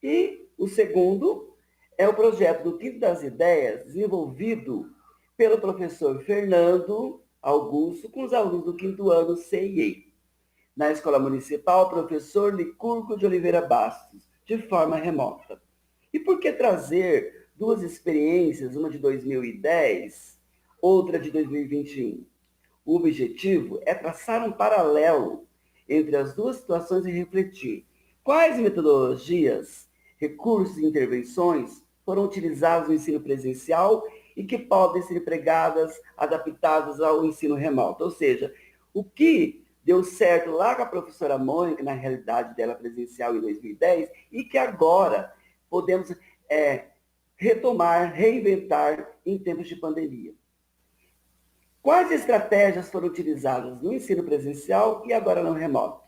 E o segundo é o projeto do Quinto das Ideias, desenvolvido pelo professor Fernando Augusto, com os alunos do 5º ano CIE, na Escola Municipal Professor Licurgo de Oliveira Bastos, de forma remota. E por que trazer 2 experiências, uma de 2010, outra de 2021? O objetivo é traçar um paralelo entre as 2 situações e refletir quais metodologias, recursos e intervenções foram utilizados no ensino presencial e que podem ser empregadas, adaptadas ao ensino remoto. Ou seja, o que deu certo lá com a professora Mônica, na realidade dela presencial em 2010, e que agora podemos retomar, reinventar em tempos de pandemia. Quais estratégias foram utilizadas no ensino presencial e agora no remoto?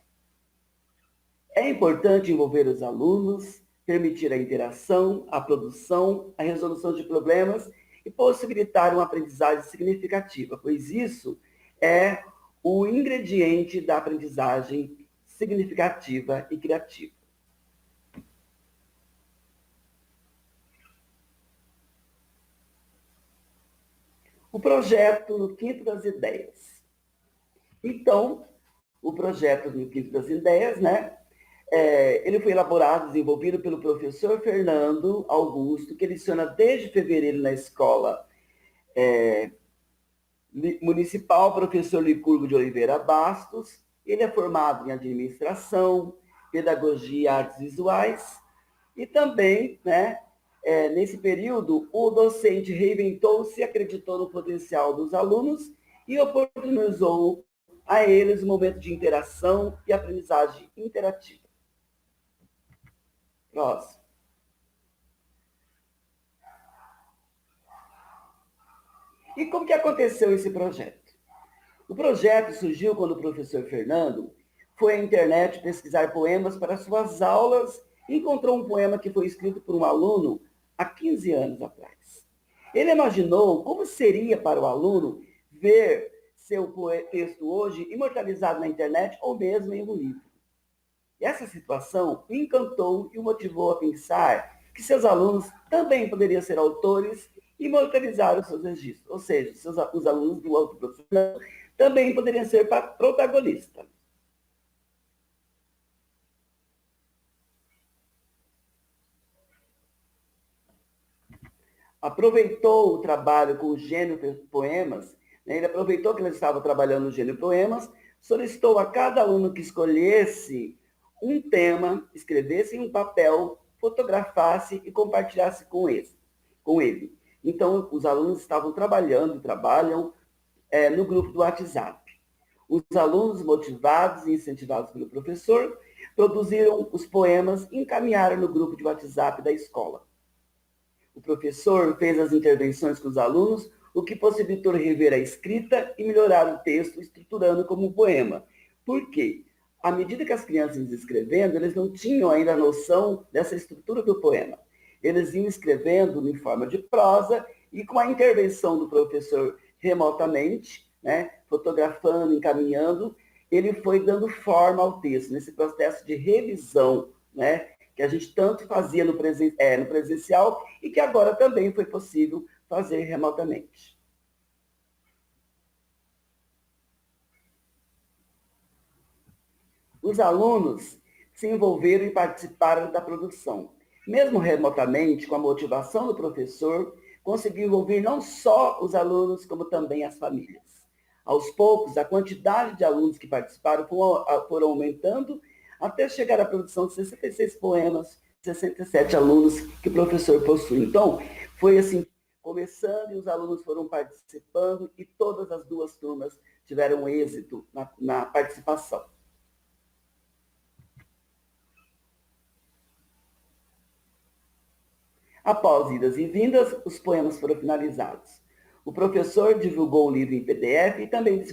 É importante envolver os alunos, permitir a interação, a produção, a resolução de problemas e possibilitar uma aprendizagem significativa, pois isso é o ingrediente da aprendizagem significativa e criativa. O projeto no Quinto das Ideias. Então, o projeto no Quinto das Ideias, né? Ele foi elaborado, desenvolvido pelo professor Fernando Augusto, que leciona desde fevereiro na escola Municipal, professor Licurgo de Oliveira Bastos. Ele é formado em administração, pedagogia e artes visuais. E também, né, nesse período, o docente reinventou-se, acreditou no potencial dos alunos e oportunizou a eles um momento de interação e aprendizagem interativa. Próximo. E como que aconteceu esse projeto? O projeto surgiu quando o professor Fernando foi à internet pesquisar poemas para suas aulas e encontrou um poema que foi escrito por um aluno há 15 anos atrás. Ele imaginou como seria para o aluno ver seu texto hoje imortalizado na internet ou mesmo em um livro. E essa situação o encantou e o motivou a pensar que seus alunos também poderiam ser autores e imortalizar os seus registros. Ou seja, os alunos do outro professor também poderiam ser protagonistas. Aproveitou o trabalho com o Gênio Poemas, né? Ele aproveitou que eles estavam trabalhando no Gênio Poemas, solicitou a cada aluno que escolhesse um tema, escrevesse em um papel, fotografasse e compartilhasse com ele. Então, os alunos estavam trabalham no grupo do WhatsApp. Os alunos, motivados e incentivados pelo professor, produziram os poemas e encaminharam no grupo de WhatsApp da escola. O professor fez as intervenções com os alunos, o que possibilitou rever a escrita e melhorar o texto, estruturando como um poema. Por quê? À medida que as crianças iam escrevendo, eles não tinham ainda a noção dessa estrutura do poema. Eles iam escrevendo em forma de prosa e com a intervenção do professor remotamente, né, fotografando, encaminhando, ele foi dando forma ao texto, nesse processo de revisão, né, que a gente tanto fazia no presencial e que agora também foi possível fazer remotamente. Os alunos se envolveram e participaram da produção. Mesmo remotamente, com a motivação do professor, conseguiu envolver não só os alunos, como também as famílias. Aos poucos, a quantidade de alunos que participaram foram aumentando, até chegar à produção de 66 poemas, 67 alunos que o professor possui. Então, foi assim, começando e os alunos foram participando e todas as duas turmas tiveram êxito na participação. Após idas e vindas, os poemas foram finalizados. O professor divulgou o livro em PDF e também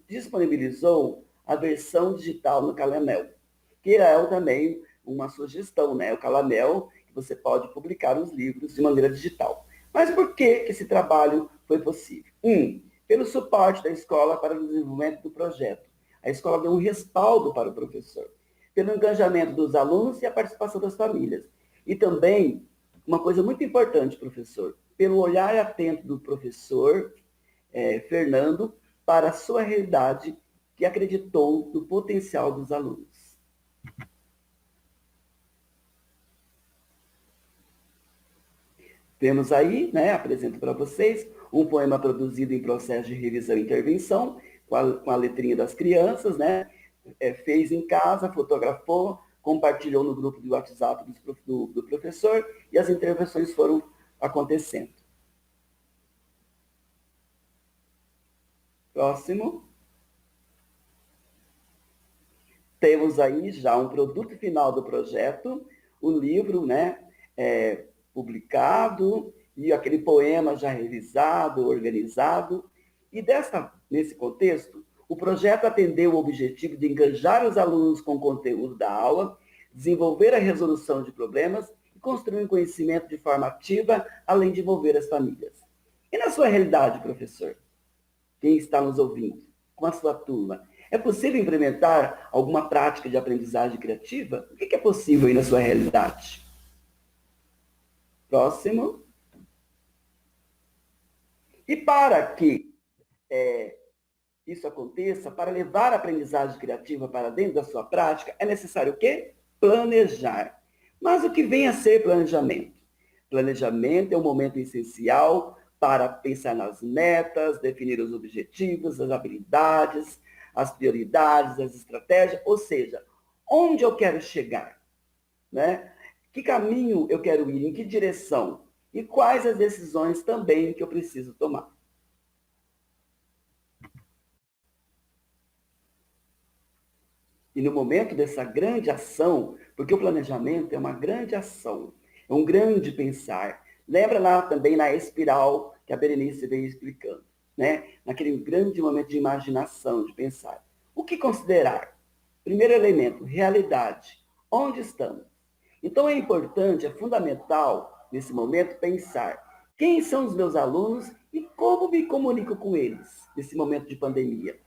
disponibilizou a versão digital no Calamel, que é também uma sugestão, né? O Calamel, que você pode publicar os livros de maneira digital. Mas por que esse trabalho foi possível? Pelo suporte da escola para o desenvolvimento do projeto. A escola deu um respaldo para o professor. Pelo engajamento dos alunos e a participação das famílias. E também, uma coisa muito importante, professor, pelo olhar atento do professor Fernando para a sua realidade, que acreditou no potencial dos alunos. Temos aí, né, apresento para vocês, um poema produzido em processo de revisão e intervenção, com a letrinha das crianças, né? Fez em casa, fotografou, compartilhou no grupo de WhatsApp do professor e as intervenções foram acontecendo. Próximo. Temos aí já um produto final do projeto, o livro, né, publicado, e aquele poema já revisado, organizado. E nesse contexto, o projeto atendeu o objetivo de engajar os alunos com o conteúdo da aula, desenvolver a resolução de problemas e construir um conhecimento de forma ativa, além de envolver as famílias. E na sua realidade, professor, quem está nos ouvindo, com a sua turma, é possível implementar alguma prática de aprendizagem criativa? O que é possível aí na sua realidade? Próximo. E para que isso aconteça, para levar a aprendizagem criativa para dentro da sua prática, é necessário o quê? Planejar. Mas o que vem a ser planejamento? Planejamento é um momento essencial para pensar nas metas, definir os objetivos, as habilidades, as prioridades, as estratégias, ou seja, onde eu quero chegar, né? Que caminho eu quero ir, em que direção e quais as decisões também que eu preciso tomar. E no momento dessa grande ação, porque o planejamento é uma grande ação, é um grande pensar. Lembra lá também na espiral que a Berenice veio explicando, né? Naquele grande momento de imaginação, de pensar. O que considerar? Primeiro elemento, realidade. Onde estamos? Então é importante, é fundamental, nesse momento, pensar quem são os meus alunos e como me comunico com eles nesse momento de pandemia.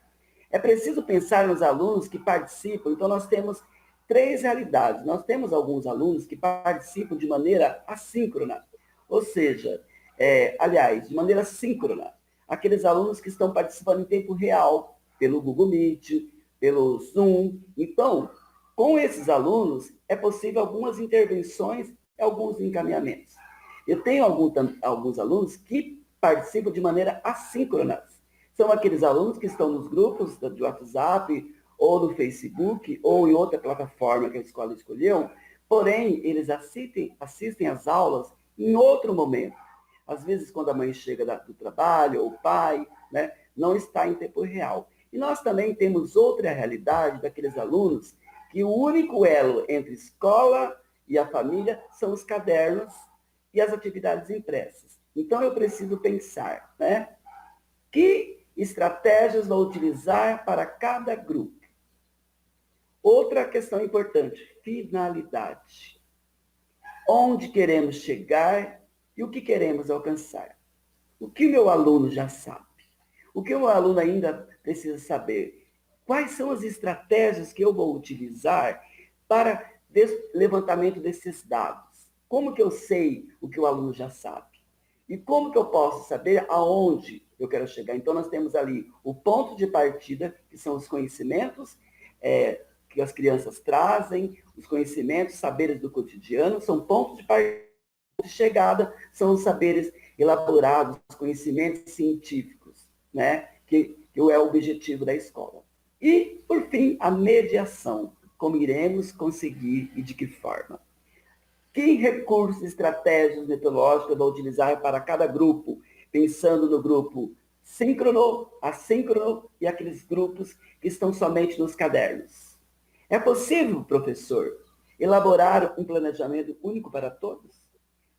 É preciso pensar nos alunos que participam. Então, nós temos três realidades. Nós temos alguns alunos que participam de maneira assíncrona, ou seja, aliás, de maneira síncrona. Aqueles alunos que estão participando em tempo real, pelo Google Meet, pelo Zoom. Então, com esses alunos, é possível algumas intervenções e alguns encaminhamentos. Eu tenho alguns alunos que participam de maneira assíncrona. São aqueles alunos que estão nos grupos de WhatsApp, ou no Facebook, ou em outra plataforma que a escola escolheu, porém, eles assistem às aulas em outro momento. Às vezes, quando a mãe chega do trabalho, ou o pai, né, não está em tempo real. E nós também temos outra realidade daqueles alunos que o único elo entre escola e a família são os cadernos e as atividades impressas. Então, eu preciso pensar, né? Que estratégias vou utilizar para cada grupo? Outra questão importante, finalidade. Onde queremos chegar e o que queremos alcançar? O que o meu aluno já sabe? O que o meu aluno ainda precisa saber? Quais são as estratégias que eu vou utilizar para levantamento desses dados? Como que eu sei o que o aluno já sabe? E como que eu posso saber aonde eu quero chegar? Então, nós temos ali o ponto de partida, que são os conhecimentos que as crianças trazem, os conhecimentos, saberes do cotidiano, são pontos de partida. De chegada são os saberes elaborados, os conhecimentos científicos, né? que é o objetivo da escola. E, por fim, a mediação. Como iremos conseguir e de que forma? Que recursos, estratégias metodológicas eu vou utilizar para cada grupo, pensando no grupo síncrono, assíncrono e aqueles grupos que estão somente nos cadernos. É possível, professor, elaborar um planejamento único para todos?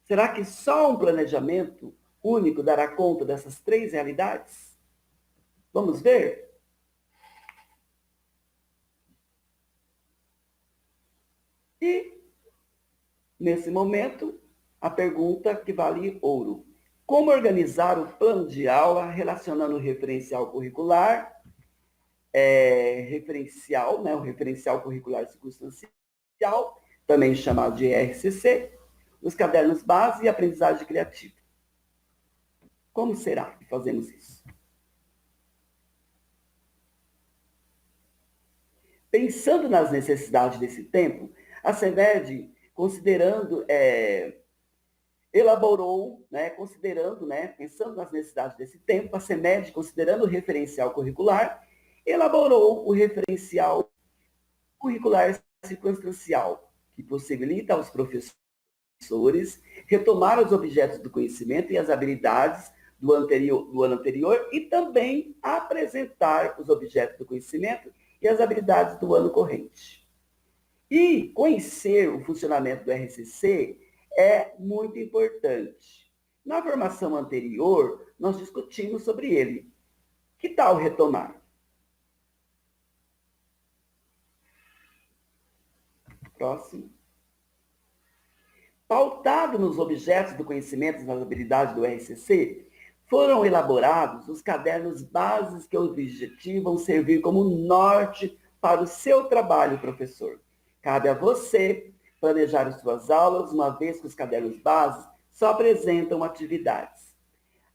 Será que só um planejamento único dará conta dessas três realidades? Vamos ver? E nesse momento, a pergunta que vale ouro. Como organizar o plano de aula relacionando o referencial curricular, o referencial curricular circunstancial, também chamado de RCC, os cadernos base e aprendizagem criativa. Como será que fazemos isso? Pensando nas necessidades desse tempo, a CEMED, elaborou, pensando nas necessidades desse tempo, a CEMED, considerando o referencial curricular, elaborou o referencial curricular circunstancial, que possibilita aos professores retomar os objetos do conhecimento e as habilidades do ano anterior e também apresentar os objetos do conhecimento e as habilidades do ano corrente. E conhecer o funcionamento do RCC é muito importante. Na formação anterior, nós discutimos sobre ele. Que tal retomar? Próximo. Pautado nos objetos do conhecimento e nas habilidades do RCC, foram elaborados os cadernos bases que objetivam servir como norte para o seu trabalho, professor. Cabe a você planejar as suas aulas, uma vez que os cadernos bases só apresentam atividades.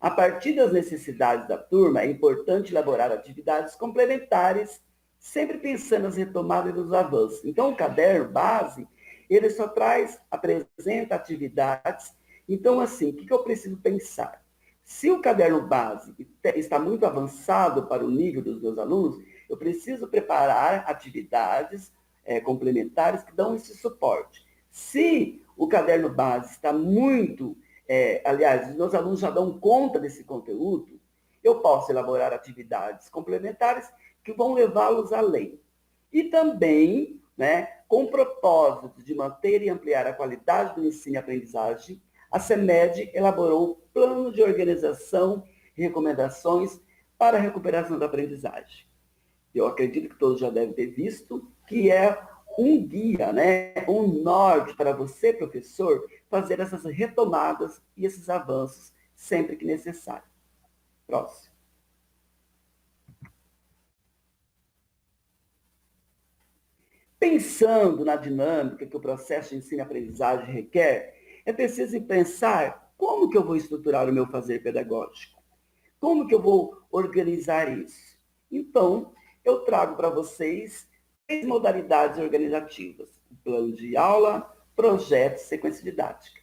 A partir das necessidades da turma, é importante elaborar atividades complementares, sempre pensando nas retomadas e nos avanços. Então, o caderno base, ele só apresenta atividades. Então, assim, o que eu preciso pensar? Se o caderno base está muito avançado para o nível dos meus alunos, eu preciso preparar atividades complementares que dão esse suporte. Se o caderno base está muito, aliás, os meus alunos já dão conta desse conteúdo, eu posso elaborar atividades complementares que vão levá-los além. E também, né, com o propósito de manter e ampliar a qualidade do ensino e aprendizagem, a CEMED elaborou um plano de organização e recomendações para a recuperação da aprendizagem. Eu acredito que todos já devem ter visto, que é um guia, né, um norte para você, professor, fazer essas retomadas e esses avanços sempre que necessário. Próximo. Pensando na dinâmica que o processo de ensino e aprendizagem requer, é preciso pensar como que eu vou estruturar o meu fazer pedagógico. Como que eu vou organizar isso? Então, eu trago para vocês 3 modalidades organizativas: o plano de aula, projeto e sequência didática.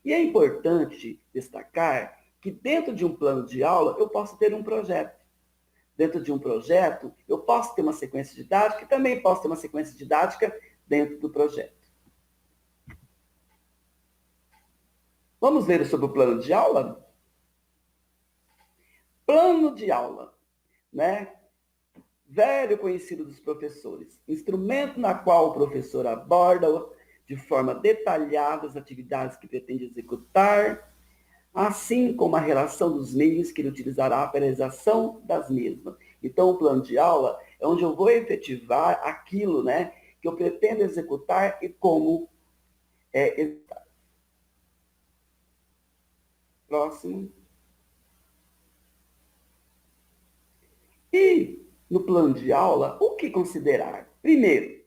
E é importante destacar que dentro de um plano de aula eu posso ter um projeto. Dentro de um projeto, eu posso ter uma sequência didática e também posso ter uma sequência didática dentro do projeto. Vamos ver sobre o plano de aula? Plano de aula, né? Velho conhecido dos professores. Instrumento na qual o professor aborda de forma detalhada as atividades que pretende executar, assim como a relação dos meios que ele utilizará para a realização das mesmas. Então, o plano de aula é onde eu vou efetivar aquilo, né, que eu pretendo executar e como executar. Próximo. E no plano de aula, o que considerar? Primeiro,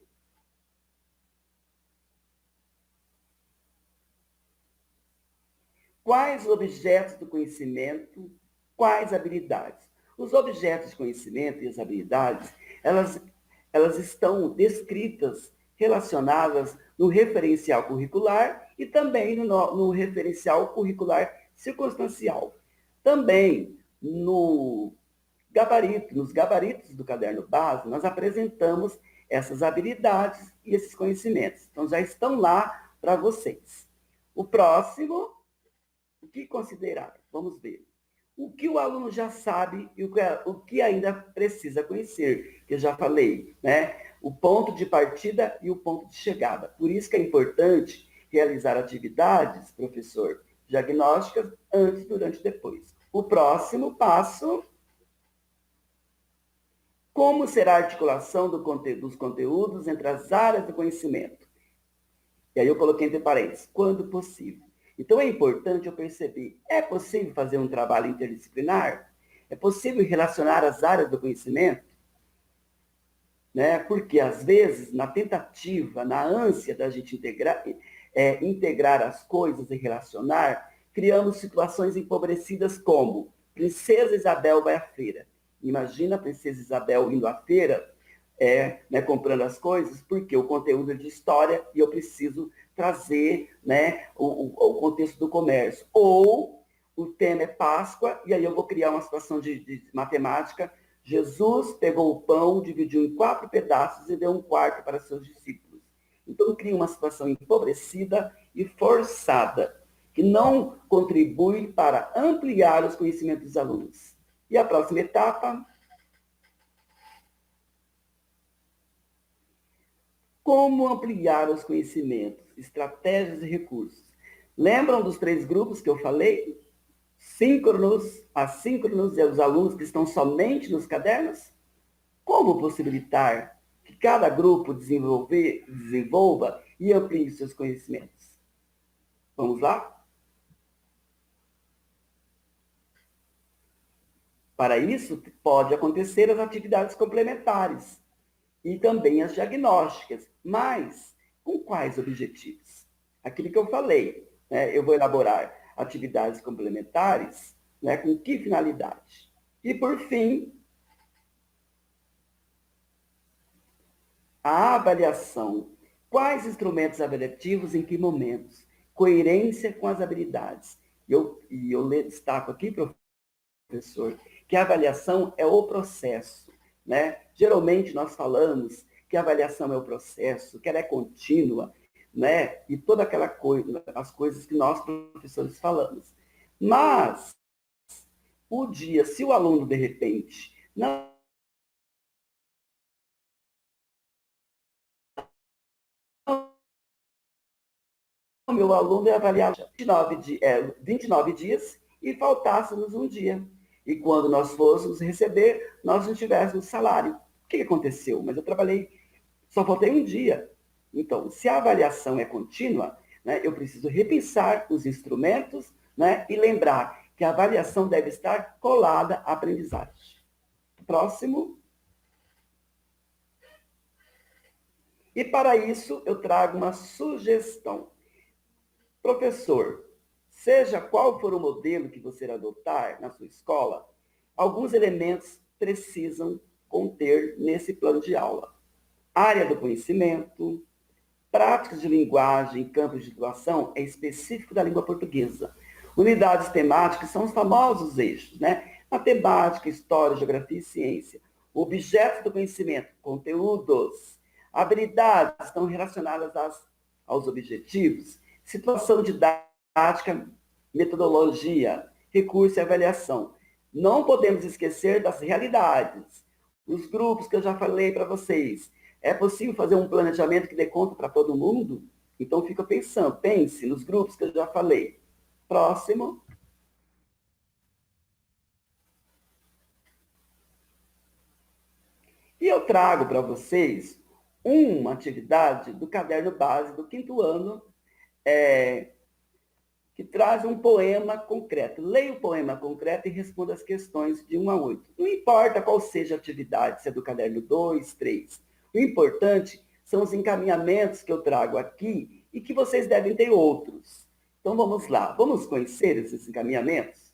quais objetos do conhecimento, quais habilidades? Os objetos de conhecimento e as habilidades, elas estão descritas, relacionadas no referencial curricular e também no referencial curricular circunstancial. Também nos gabaritos do caderno base, nós apresentamos essas habilidades e esses conhecimentos. Então, já estão lá para vocês. O próximo, o que considerar? Vamos ver. O que o aluno já sabe e o que ainda precisa conhecer, que eu já falei, né? O ponto de partida e o ponto de chegada. Por isso que é importante realizar atividades, professor, diagnósticas antes, durante e depois. O próximo passo: como será a articulação dos conteúdos entre as áreas do conhecimento? E aí eu coloquei entre parênteses, quando possível. Então é importante eu perceber, é possível fazer um trabalho interdisciplinar? É possível relacionar as áreas do conhecimento? Né? Porque, às vezes, na tentativa, na ânsia da gente integrar as coisas e relacionar, criamos situações empobrecidas como Princesa Isabel vai à feira. Imagina a Princesa Isabel indo à feira, né, comprando as coisas, porque o conteúdo é de história e eu preciso trazer, né, o contexto do comércio. Ou o tema é Páscoa, e aí eu vou criar uma situação de matemática. Jesus pegou o pão, dividiu em 4 pedaços e deu um quarto para seus discípulos. Então, cria uma situação empobrecida e forçada, que não contribui para ampliar os conhecimentos dos alunos. E a próxima etapa: como ampliar os conhecimentos, estratégias e recursos. Lembram dos 3 grupos que eu falei? Síncronos, assíncronos e os alunos que estão somente nos cadernos? Como possibilitar que cada grupo desenvolva e amplie seus conhecimentos? Vamos lá? Para isso, pode acontecer as atividades complementares e também as diagnósticas, mas com quais objetivos? Aquilo que eu falei, né? Eu vou elaborar atividades complementares, né? Com que finalidade? E, por fim, a avaliação. Quais instrumentos avaliativos, em que momentos? Coerência com as habilidades. E eu destaco aqui, professor, professor, que a avaliação é o processo, né? Geralmente nós falamos que a avaliação é o processo, que ela é contínua, né? E toda aquela coisa, as coisas que nós professores falamos. Mas se o aluno de repente não o meu aluno é avaliado 29 dias e faltássemos um dia. E quando nós fôssemos receber, nós não tivéssemos salário. O que aconteceu? Mas eu trabalhei, só faltei um dia. Então, se a avaliação é contínua, né, eu preciso repensar os instrumentos, né, e lembrar que a avaliação deve estar colada à aprendizagem. Próximo. E para isso, eu trago uma sugestão. Professor, seja qual for o modelo que você adotar na sua escola, alguns elementos precisam conter nesse plano de aula. Área do conhecimento, práticas de linguagem, campos de atuação é específico da língua portuguesa. Unidades temáticas são os famosos eixos, né? Matemática, história, geografia e ciência. Objetos do conhecimento, conteúdos. Habilidades estão relacionadas aos objetivos. Situação didática, metodologia, recurso e avaliação. Não podemos esquecer das realidades. Os grupos que eu já falei para vocês. É possível fazer um planejamento que dê conta para todo mundo? Então, fica pensando, pense nos grupos que eu já falei. Próximo. E eu trago para vocês uma atividade do caderno base do 5º ano, que traz um poema concreto. Leia o poema concreto e responda as questões de 1 a 8. Não importa qual seja a atividade, se é do caderno 2, 3. O importante são os encaminhamentos que eu trago aqui e que vocês devem ter outros. Então vamos lá, vamos conhecer esses encaminhamentos?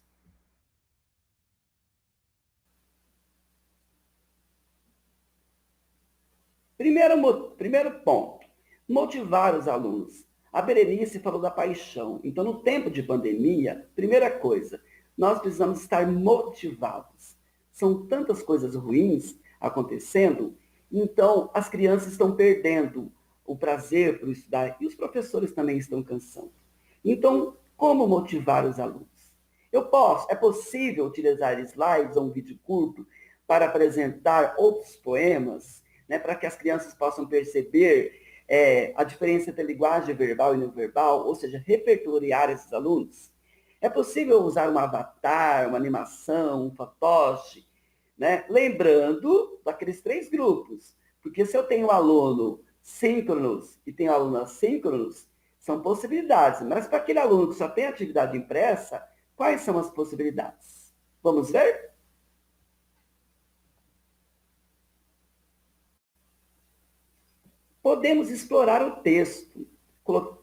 Primeiro ponto, motivar os alunos. A Berenice falou da paixão. Então, no tempo de pandemia, primeira coisa, nós precisamos estar motivados. São tantas coisas ruins acontecendo, então as crianças estão perdendo o prazer por estudar e os professores também estão cansando. Então, como motivar os alunos? É possível utilizar slides ou um vídeo curto para apresentar outros poemas, né, para que as crianças possam perceber a diferença entre linguagem verbal e não verbal, ou seja, repertoriar esses alunos. É possível usar um avatar, uma animação, um fantoche, né? Lembrando daqueles 3 grupos, porque se eu tenho aluno síncronos e tenho aluno assíncronos, são possibilidades, mas para aquele aluno que só tem atividade impressa, quais são as possibilidades? Vamos ver? Podemos explorar o texto.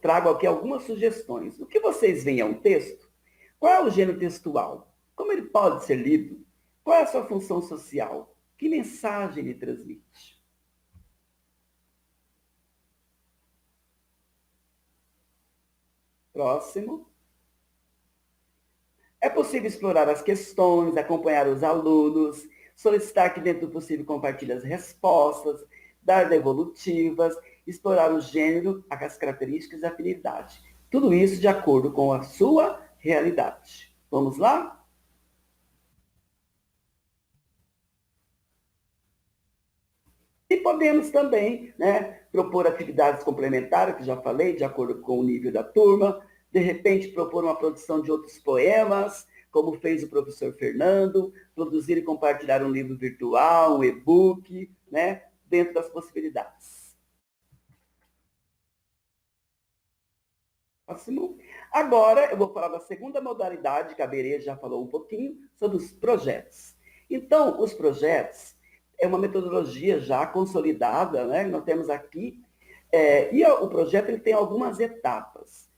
Trago aqui algumas sugestões. O que vocês veem é um texto? Qual é o gênero textual? Como ele pode ser lido? Qual é a sua função social? Que mensagem ele transmite? Próximo. É possível explorar as questões, acompanhar os alunos, solicitar que, dentro do possível, compartilhe as respostas, dar devolutivas, explorar o gênero, as características e afinidade. Tudo isso de acordo com a sua realidade. Vamos lá? E podemos também, né, propor atividades complementares, que já falei, de acordo com o nível da turma, de repente propor uma produção de outros poemas, como fez o professor Fernando, produzir e compartilhar um livro virtual, um e-book, né, dentro das possibilidades. Próximo. Agora, eu vou falar da segunda modalidade, que a Berê já falou um pouquinho, sobre os projetos. Então, os projetos é uma metodologia já consolidada, né? Nós temos aqui, e o projeto ele tem algumas etapas.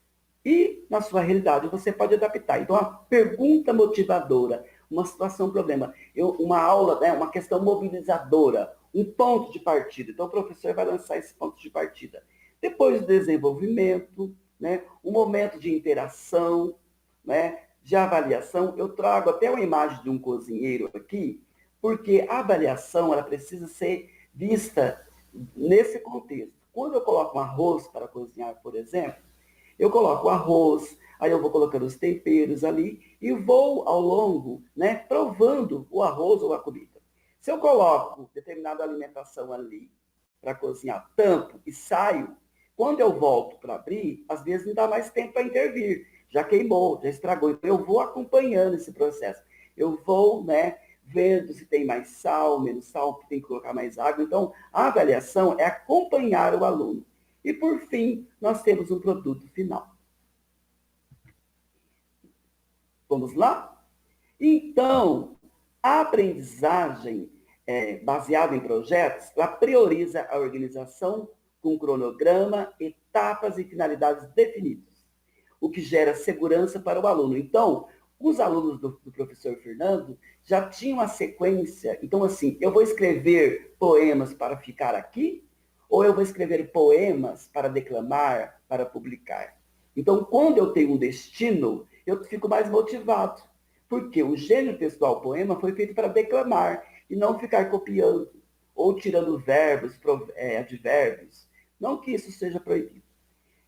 E, na sua realidade, você pode adaptar. Então, a pergunta motivadora, uma situação, um problema, uma aula, né, uma questão mobilizadora, um ponto de partida. Então, o professor vai lançar esse ponto de partida. Depois do desenvolvimento, né, um momento de interação, né, de avaliação, eu trago até uma imagem de um cozinheiro aqui, porque a avaliação ela precisa ser vista nesse contexto. Quando eu coloco um arroz para cozinhar, por exemplo, eu coloco o arroz, aí eu vou colocando os temperos ali e vou ao longo, né, provando o arroz ou a comida. Se eu coloco determinada alimentação ali para cozinhar, tampo e saio, quando eu volto para abrir, às vezes não dá mais tempo para intervir. Já queimou, já estragou. Então eu vou acompanhando esse processo. Eu vou, né, vendo se tem mais sal, menos sal, tem que colocar mais água. Então, a avaliação é acompanhar o aluno. E, por fim, nós temos um produto final. Vamos lá? Então, a aprendizagem baseada em projetos, ela prioriza a organização com cronograma, etapas e finalidades definidas, o que gera segurança para o aluno. Então, os alunos do professor Fernando já tinham a sequência. Então, assim, eu vou escrever poemas para ficar aqui, ou eu vou escrever poemas para declamar, para publicar. Então, quando eu tenho um destino, eu fico mais motivado. Porque o gênero textual poema foi feito para declamar e não ficar copiando ou tirando verbos, advérbios. Não que isso seja proibido.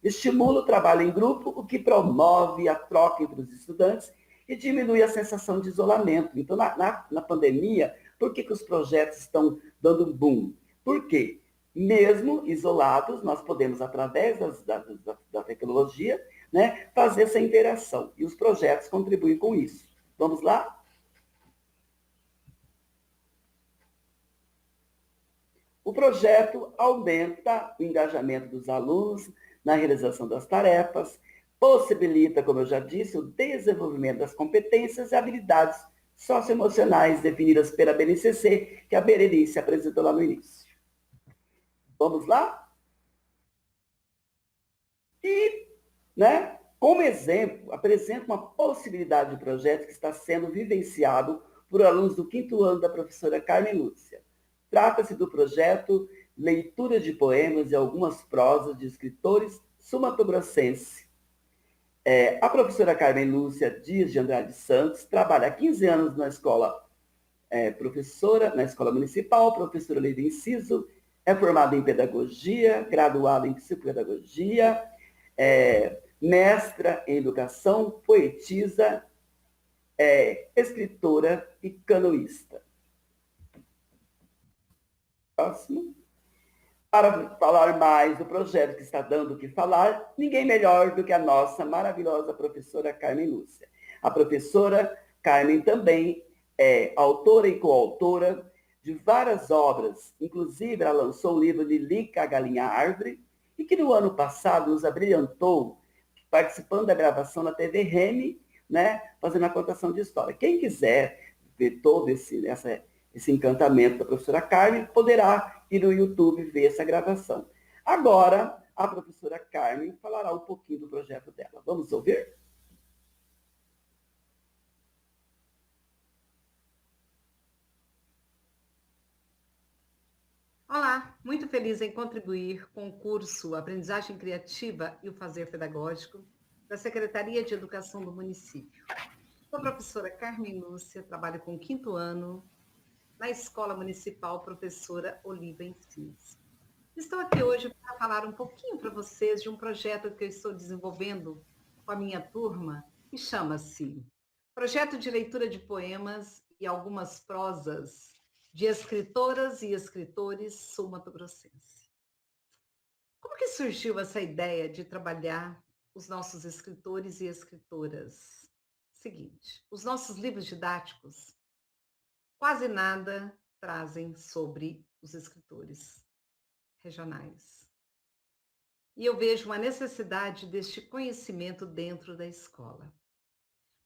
Estimula o trabalho em grupo, o que promove a troca entre os estudantes e diminui a sensação de isolamento. Então, na pandemia, por que os projetos estão dando um boom? Por quê? Mesmo isolados, nós podemos, através da tecnologia, né, fazer essa interação. E os projetos contribuem com isso. Vamos lá? O projeto aumenta o engajamento dos alunos na realização das tarefas, possibilita, como eu já disse, o desenvolvimento das competências e habilidades socioemocionais definidas pela BNCC, que a Berenice apresentou lá no início. Vamos lá? E, né, como exemplo, apresento uma possibilidade de projeto que está sendo vivenciado por alunos do 5º ano da professora Carmen Lúcia. Trata-se do projeto Leitura de Poemas e Algumas Prosas de Escritores Sumatogrossense. A professora Carmen Lúcia Dias de Andrade Santos trabalha há 15 anos na escola na escola municipal, professora livre inciso, é formada em pedagogia, graduada em psicopedagogia, mestra em educação, poetisa, escritora e canoísta. Próximo. Para falar mais do projeto que está dando o que falar, ninguém melhor do que a nossa maravilhosa professora Carmen Lúcia. A professora Carmen também é autora e coautora de várias obras, inclusive ela lançou o livro Lilica, a Galinha Árvore, e que no ano passado nos abrilhantou, participando da gravação na TV Reme, né, fazendo a contação de história. Quem quiser ver todo esse encantamento da professora Carmen, poderá ir no YouTube ver essa gravação. Agora, a professora Carmen falará um pouquinho do projeto dela. Vamos ouvir? Olá, muito feliz em contribuir com o curso Aprendizagem Criativa e o Fazer Pedagógico da Secretaria de Educação do município. Sou a professora Carmen Lúcia, trabalho com o 5º ano na Escola Municipal Professora Oliva Enciso. Estou aqui hoje para falar um pouquinho para vocês de um projeto que eu estou desenvolvendo com a minha turma, que chama-se Projeto de Leitura de Poemas e Algumas Prosas de Escritoras e Escritores Sul-Mato-Grossense. Como que surgiu essa ideia de trabalhar os nossos escritores e escritoras? Seguinte, os nossos livros didáticos quase nada trazem sobre os escritores regionais. E eu vejo uma necessidade deste conhecimento dentro da escola.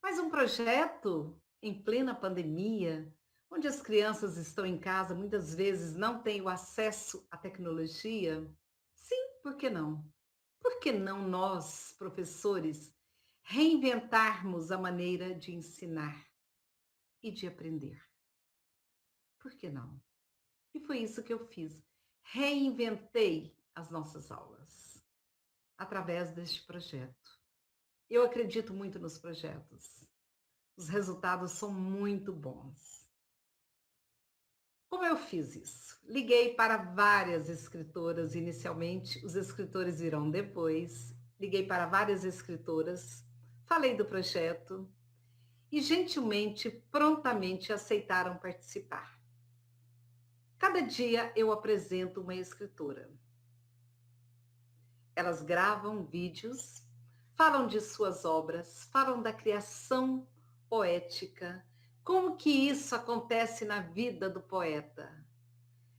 Mas um projeto em plena pandemia, onde as crianças estão em casa, muitas vezes não têm o acesso à tecnologia? Sim, por que não? Por que não nós, professores, reinventarmos a maneira de ensinar e de aprender? Por que não? E foi isso que eu fiz. Reinventei as nossas aulas através deste projeto. Eu acredito muito nos projetos. Os resultados são muito bons. Como eu fiz isso? Liguei para várias escritoras inicialmente, os escritores virão depois. Liguei para várias escritoras, falei do projeto e gentilmente, prontamente aceitaram participar. Cada dia eu apresento uma escritora. Elas gravam vídeos, falam de suas obras, falam da criação poética, como que isso acontece na vida do poeta.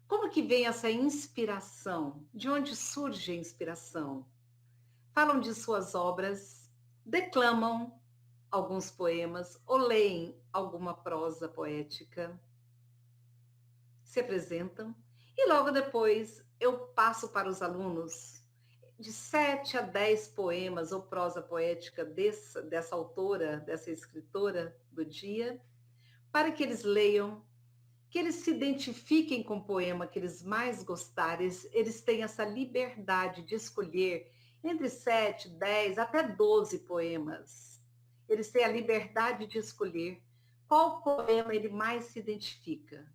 Como que vem essa inspiração? De onde surge a inspiração? Falam de suas obras, declamam alguns poemas ou leem alguma prosa poética, se apresentam e logo depois eu passo para os alunos de 7 a 10 poemas ou prosa poética dessa autora, dessa escritora do dia, para que eles leiam, que eles se identifiquem com o poema que eles mais gostarem, eles têm essa liberdade de escolher entre 7, 10, até 12 poemas. Eles têm a liberdade de escolher qual poema ele mais se identifica.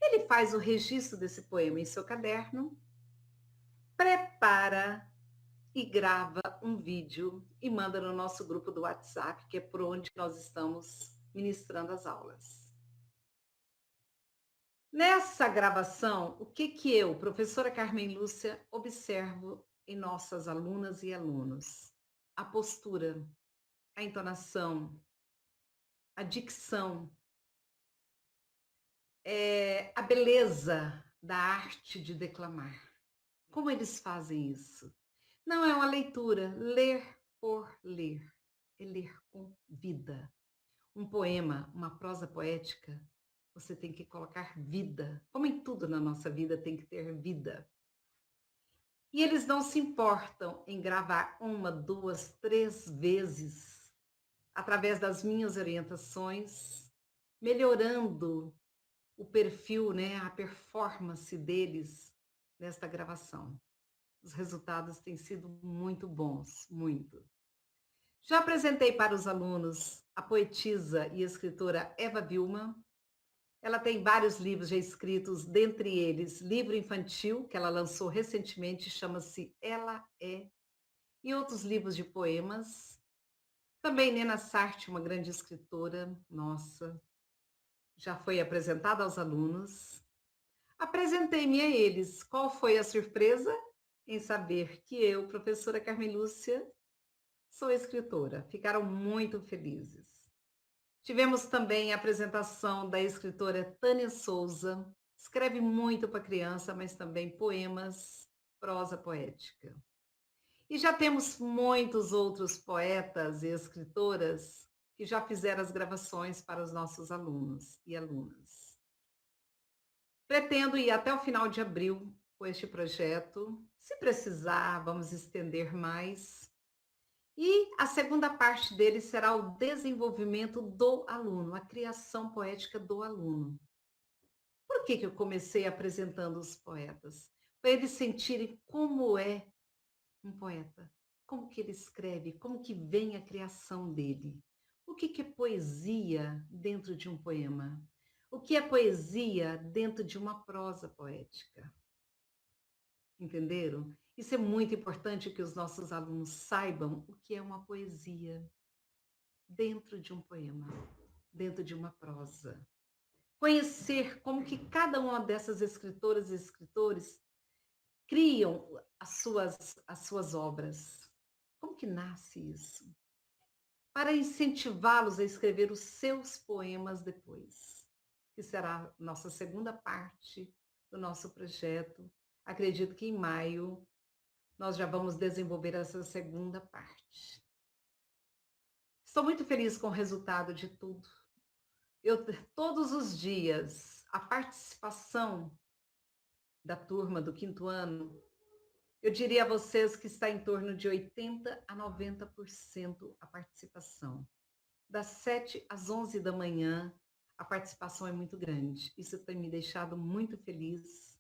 Ele faz o registro desse poema em seu caderno, prepara e grava um vídeo e manda no nosso grupo do WhatsApp, que é por onde nós estamos ministrando as aulas. Nessa gravação, o que eu, professora Carmen Lúcia, observo em nossas alunas e alunos? A postura, a entonação, a dicção, a beleza da arte de declamar. Como eles fazem isso? Não é uma leitura, ler por ler, é ler com vida. Um poema, uma prosa poética, você tem que colocar vida. Como em tudo na nossa vida tem que ter vida. E eles não se importam em gravar 1, 2, 3 vezes, através das minhas orientações, melhorando o perfil, né, a performance deles nesta gravação. Os resultados têm sido muito bons, muito. Já apresentei para os alunos a poetisa e escritora Eva Vilma. Ela tem vários livros já escritos, dentre eles livro infantil, que ela lançou recentemente, chama-se Ela É, e outros livros de poemas. Também Nena Sartre, uma grande escritora, nossa, já foi apresentada aos alunos. Apresentei-me a eles. Qual foi a surpresa? Em saber que eu, professora Carmen Lúcia, sou escritora. Ficaram muito felizes. Tivemos também a apresentação da escritora Tânia Souza. Escreve muito para criança, mas também poemas, prosa poética. E já temos muitos outros poetas e escritoras que já fizeram as gravações para os nossos alunos e alunas. Pretendo ir até o final de abril com este projeto. Se precisar, vamos estender mais. E a segunda parte dele será o desenvolvimento do aluno, a criação poética do aluno. Por que eu comecei apresentando os poetas? Para eles sentirem como é um poeta, como que ele escreve, como que vem a criação dele. O que é poesia dentro de um poema? O que é poesia dentro de uma prosa poética? Entenderam? Isso é muito importante que os nossos alunos saibam o que é uma poesia dentro de um poema, dentro de uma prosa. Conhecer como que cada uma dessas escritoras e escritores criam as suas obras. Como que nasce isso? Para incentivá-los a escrever os seus poemas depois, que será nossa segunda parte do nosso projeto. Acredito que em maio nós já vamos desenvolver essa segunda parte. Estou muito feliz com o resultado de tudo. Todos os dias, a participação da turma do 5º ano, eu diria a vocês que está em torno de 80% a 90% a participação. Das 7 às 11 da manhã, a participação é muito grande. Isso tem me deixado muito feliz.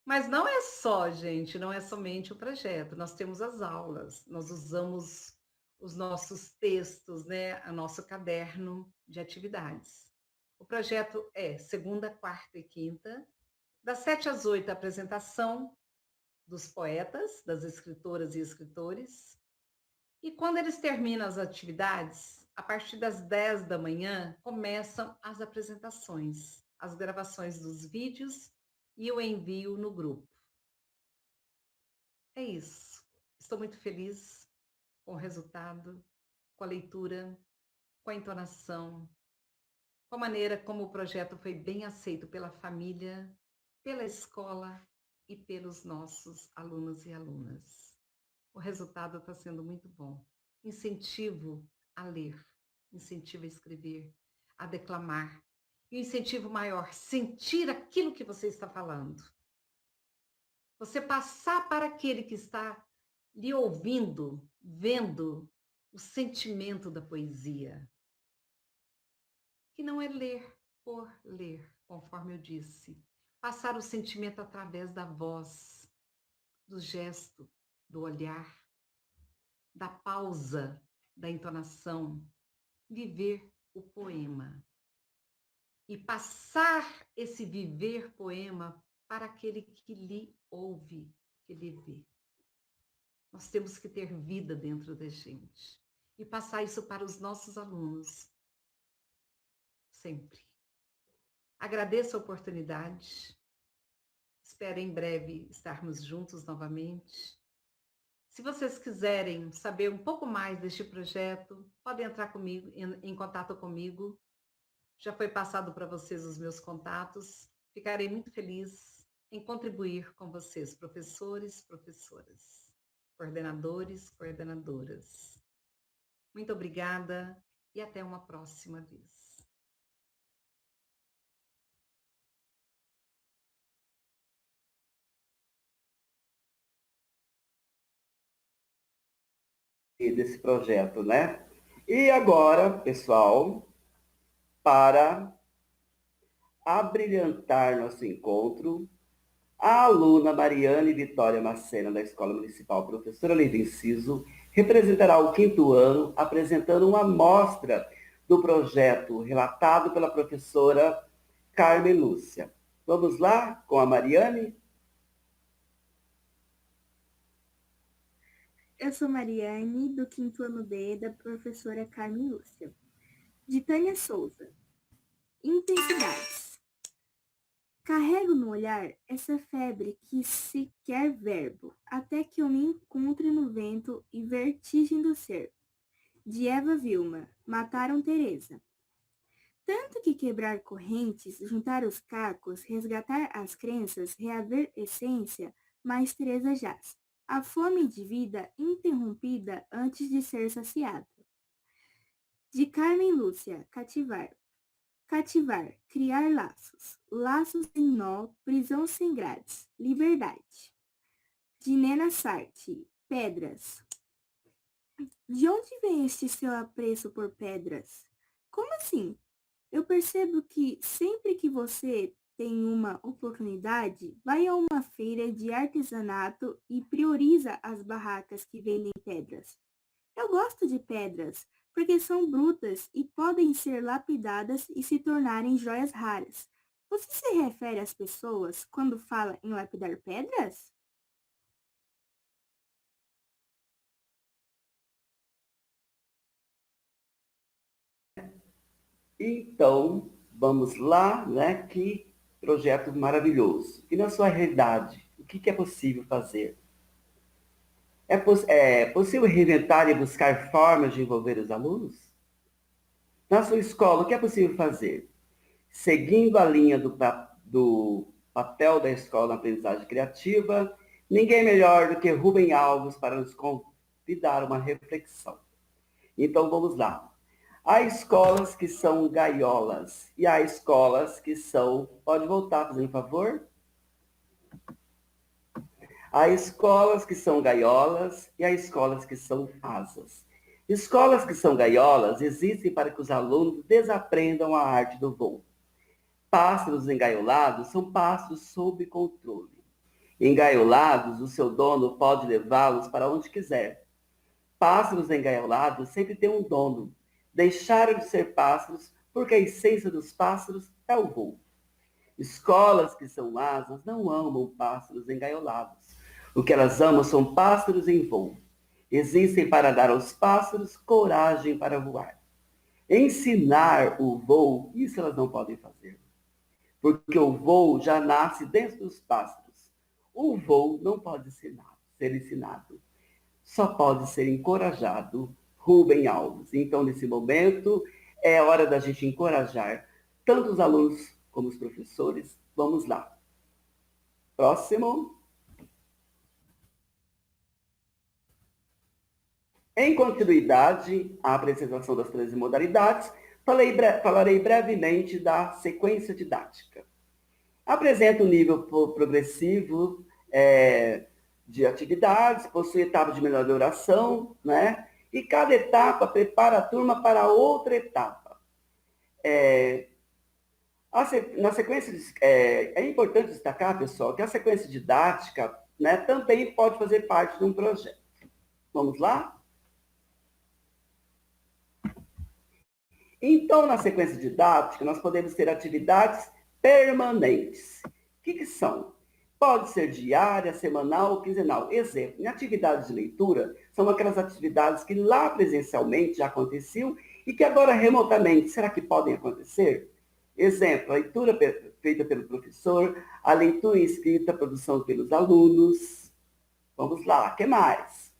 Mas não é só, gente, não é somente o projeto. Nós temos as aulas, nós usamos os nossos textos, né, o nosso caderno de atividades. O projeto é segunda, quarta e quinta, das 7 às 8, a apresentação dos poetas, das escritoras e escritores. E quando eles terminam as atividades, a partir das 10 da manhã, começam as apresentações, as gravações dos vídeos e o envio no grupo. É isso. Estou muito feliz com o resultado, com a leitura, com a entonação, com a maneira como o projeto foi bem aceito pela família, pela escola e pelos nossos alunos e alunas. O resultado está sendo muito bom. Incentivo a ler, incentivo a escrever, a declamar. E o incentivo maior, sentir aquilo que você está falando. Você passar para aquele que está lhe ouvindo, vendo o sentimento da poesia. Que não é ler por ler, conforme eu disse. Passar o sentimento através da voz, do gesto, do olhar, da pausa, da entonação, viver o poema. E passar esse viver poema para aquele que lhe ouve, que lhe vê. Nós temos que ter vida dentro da gente. E passar isso para os nossos alunos. Sempre. Agradeço a oportunidade. Espero em breve estarmos juntos novamente. Se vocês quiserem saber um pouco mais deste projeto, podem entrar comigo, em contato comigo. Já foi passado para vocês os meus contatos. Ficarei muito feliz em contribuir com vocês, professores, professoras, coordenadores, coordenadoras. Muito obrigada e até uma próxima vez. Desse projeto, né? E agora, pessoal, para abrilhantar nosso encontro, a aluna Mariane Vitória Macena, da Escola Municipal Professora Levi Ciso, representará o 5º ano, apresentando uma amostra do projeto relatado pela professora Carmen Lúcia. Vamos lá com a Mariane? Eu sou Mariane, do 5º ano B, da professora Carmen Lúcia. De Tânia Souza. Intensidades. Carrego no olhar essa febre que se quer verbo, até que eu me encontre no vento e vertigem do ser. De Eva Vilma, Mataram Teresa. Tanto que quebrar correntes, juntar os cacos, resgatar as crenças, reaver essência, mais Teresa jaz. A fome de vida interrompida antes de ser saciada. De Carmen Lúcia, Cativar. Cativar, criar laços. Laços sem nó, prisão sem grades. Liberdade. De Nena Sartre, Pedras. De onde vem este seu apreço por pedras? Como assim? Eu percebo que sempre que você tem uma oportunidade, vai a uma feira de artesanato e prioriza as barracas que vendem pedras. Eu gosto de pedras, porque são brutas e podem ser lapidadas e se tornarem joias raras. Você se refere às pessoas quando fala em lapidar pedras? Então, vamos lá, né? Que projeto maravilhoso. E na sua realidade, o que é possível fazer? É possível reinventar e buscar formas de envolver os alunos? Na sua escola, o que é possível fazer? Seguindo a linha do papel da escola na aprendizagem criativa, ninguém melhor do que Rubem Alves para nos convidar a uma reflexão. Então, vamos lá. Há escolas que são gaiolas e há escolas que são... Pode voltar, fazendo um favor? Há escolas que são gaiolas e há escolas que são asas. Escolas que são gaiolas existem para que os alunos desaprendam a arte do voo. Pássaros engaiolados são pássaros sob controle. Engaiolados, o seu dono pode levá-los para onde quiser. Pássaros engaiolados sempre têm um dono. Deixaram de ser pássaros porque a essência dos pássaros é o voo. Escolas que são asas não amam pássaros engaiolados. O que elas amam são pássaros em voo. Existem para dar aos pássaros coragem para voar. Ensinar o voo, isso elas não podem fazer. Porque o voo já nasce dentro dos pássaros. O voo não pode ser ensinado. Só pode ser encorajado. Rubem Alves. Então, nesse momento, é hora da gente encorajar tanto os alunos como os professores. Vamos lá. Próximo. Em continuidade à apresentação das 13 modalidades, falarei brevemente da sequência didática. Apresenta um nível progressivo de atividades, possui etapas de melhor duração, né? E cada etapa prepara a turma para outra etapa. Na sequência, é importante destacar, pessoal, que a sequência didática, né, também pode fazer parte de um projeto. Vamos lá? Então, na sequência didática, nós podemos ter atividades permanentes. O que são? Pode ser diária, semanal ou quinzenal. Exemplo, em atividades de leitura, são aquelas atividades que lá presencialmente já aconteciam e que agora remotamente, será que podem acontecer? Exemplo, a leitura feita pelo professor, a leitura escrita, a produção pelos alunos. Vamos lá, o que mais?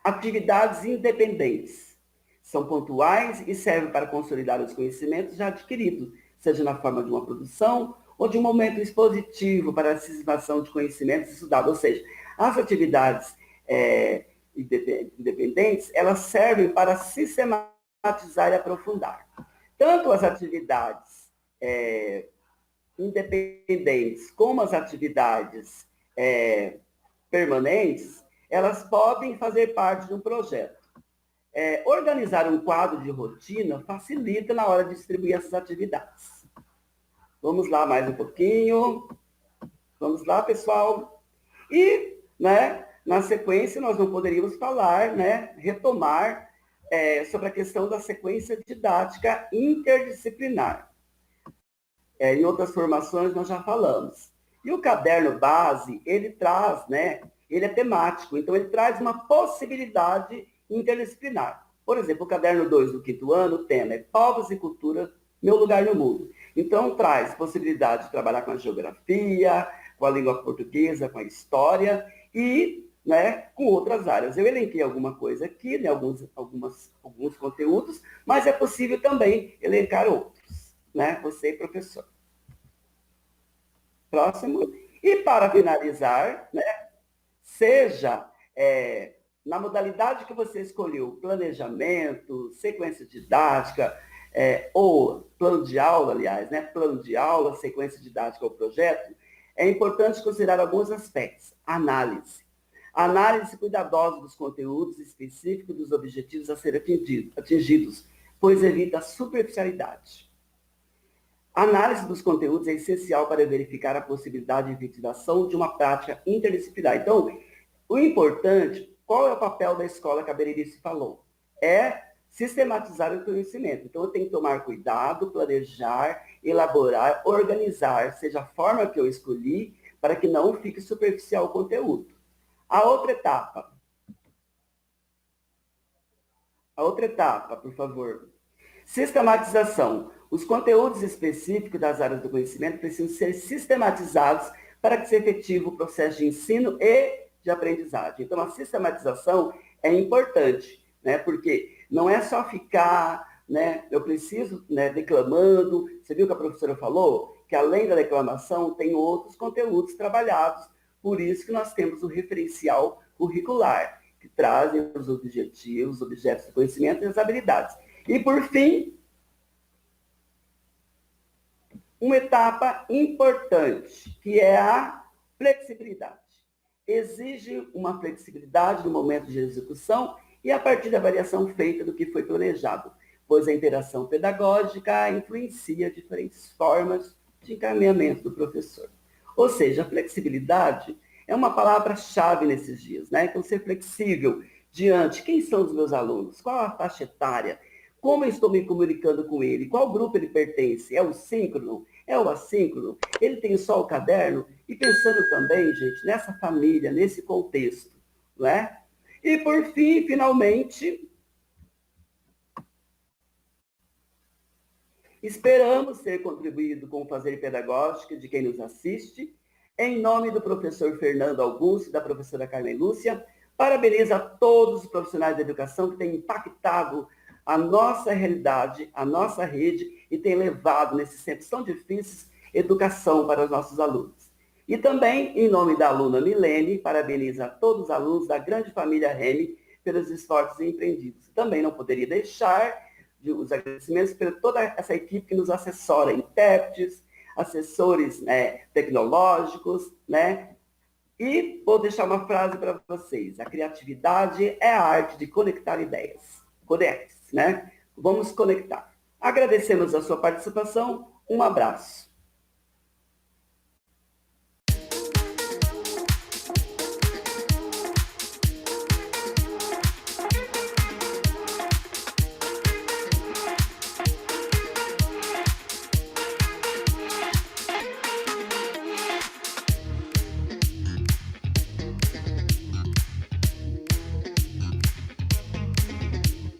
Atividades independentes. São pontuais e servem para consolidar os conhecimentos já adquiridos, seja na forma de uma produção ou de um momento expositivo para a sistemação de conhecimentos estudados. Ou seja, as atividades independentes, elas servem para sistematizar e aprofundar. Tanto as atividades independentes como as atividades permanentes, elas podem fazer parte de um projeto. Organizar um quadro de rotina facilita na hora de distribuir essas atividades. Vamos lá mais um pouquinho. Vamos lá, pessoal. E, né, na sequência, nós não poderíamos falar, né, retomar sobre a questão da sequência didática interdisciplinar. Em outras formações, nós já falamos. E o caderno base, ele traz, né, ele é temático, então ele traz uma possibilidade interdisciplinar. Por exemplo, o caderno 2 do 5º ano, o tema é Povos e Cultura, Meu Lugar no Mundo. Então, traz possibilidade de trabalhar com a geografia, com a língua portuguesa, com a história e, né, com outras áreas. Eu elenquei alguma coisa aqui, né, alguns conteúdos, mas é possível também elencar outros, né, você, professor. Próximo. E para finalizar, né, seja na modalidade que você escolheu, planejamento, sequência didática, ou plano de aula, aliás, né? Plano de aula, sequência didática ou projeto, é importante considerar alguns aspectos. Análise. Análise cuidadosa dos conteúdos específicos dos objetivos a serem atingidos, pois evita a superficialidade. A análise dos conteúdos é essencial para verificar a possibilidade de efetivação de uma prática interdisciplinar. Então, o importante, qual é o papel da escola que a Berenice falou? É sistematizar o conhecimento. Então, eu tenho que tomar cuidado, planejar, elaborar, organizar, seja a forma que eu escolhi, para que não fique superficial o conteúdo. A outra etapa, por favor. Sistematização. Os conteúdos específicos das áreas do conhecimento precisam ser sistematizados para que seja efetivo o processo de ensino e de aprendizagem. Então, a sistematização é importante, né? Porque não é só ficar, né? Eu preciso, né, declamando. Você viu que a professora falou? Que além da declamação, tem outros conteúdos trabalhados. Por isso que nós temos o referencial curricular, que trazem os objetivos, os objetos do conhecimento e as habilidades. E, por fim, uma etapa importante, que é a flexibilidade. Exige uma flexibilidade no momento de execução e a partir da avaliação feita do que foi planejado, pois a interação pedagógica influencia diferentes formas de encaminhamento do professor. Ou seja, a flexibilidade é uma palavra-chave nesses dias, né? Então, ser flexível diante, quem são os meus alunos? Qual a faixa etária? Como eu estou me comunicando com ele? Qual grupo ele pertence? É o síncrono? É o assíncrono? Ele tem só o caderno? E pensando também, gente, nessa família, nesse contexto, não é? E por fim, finalmente, esperamos ter contribuído com o fazer pedagógico de quem nos assiste. Em nome do professor Fernando Augusto e da professora Carmen Lúcia, parabenizo a todos os profissionais da educação que têm impactado a nossa realidade, a nossa rede e têm levado, nesses tempos tão difíceis, educação para os nossos alunos. E também, em nome da aluna Milene, parabenizo a todos os alunos da grande família Remy pelos esforços empreendidos. Também não poderia deixar os agradecimentos por toda essa equipe que nos assessora, intérpretes, assessores, né, tecnológicos, né? E vou deixar uma frase para vocês. A criatividade é a arte de conectar ideias. Conecte-se, né? Vamos conectar. Agradecemos a sua participação. Um abraço.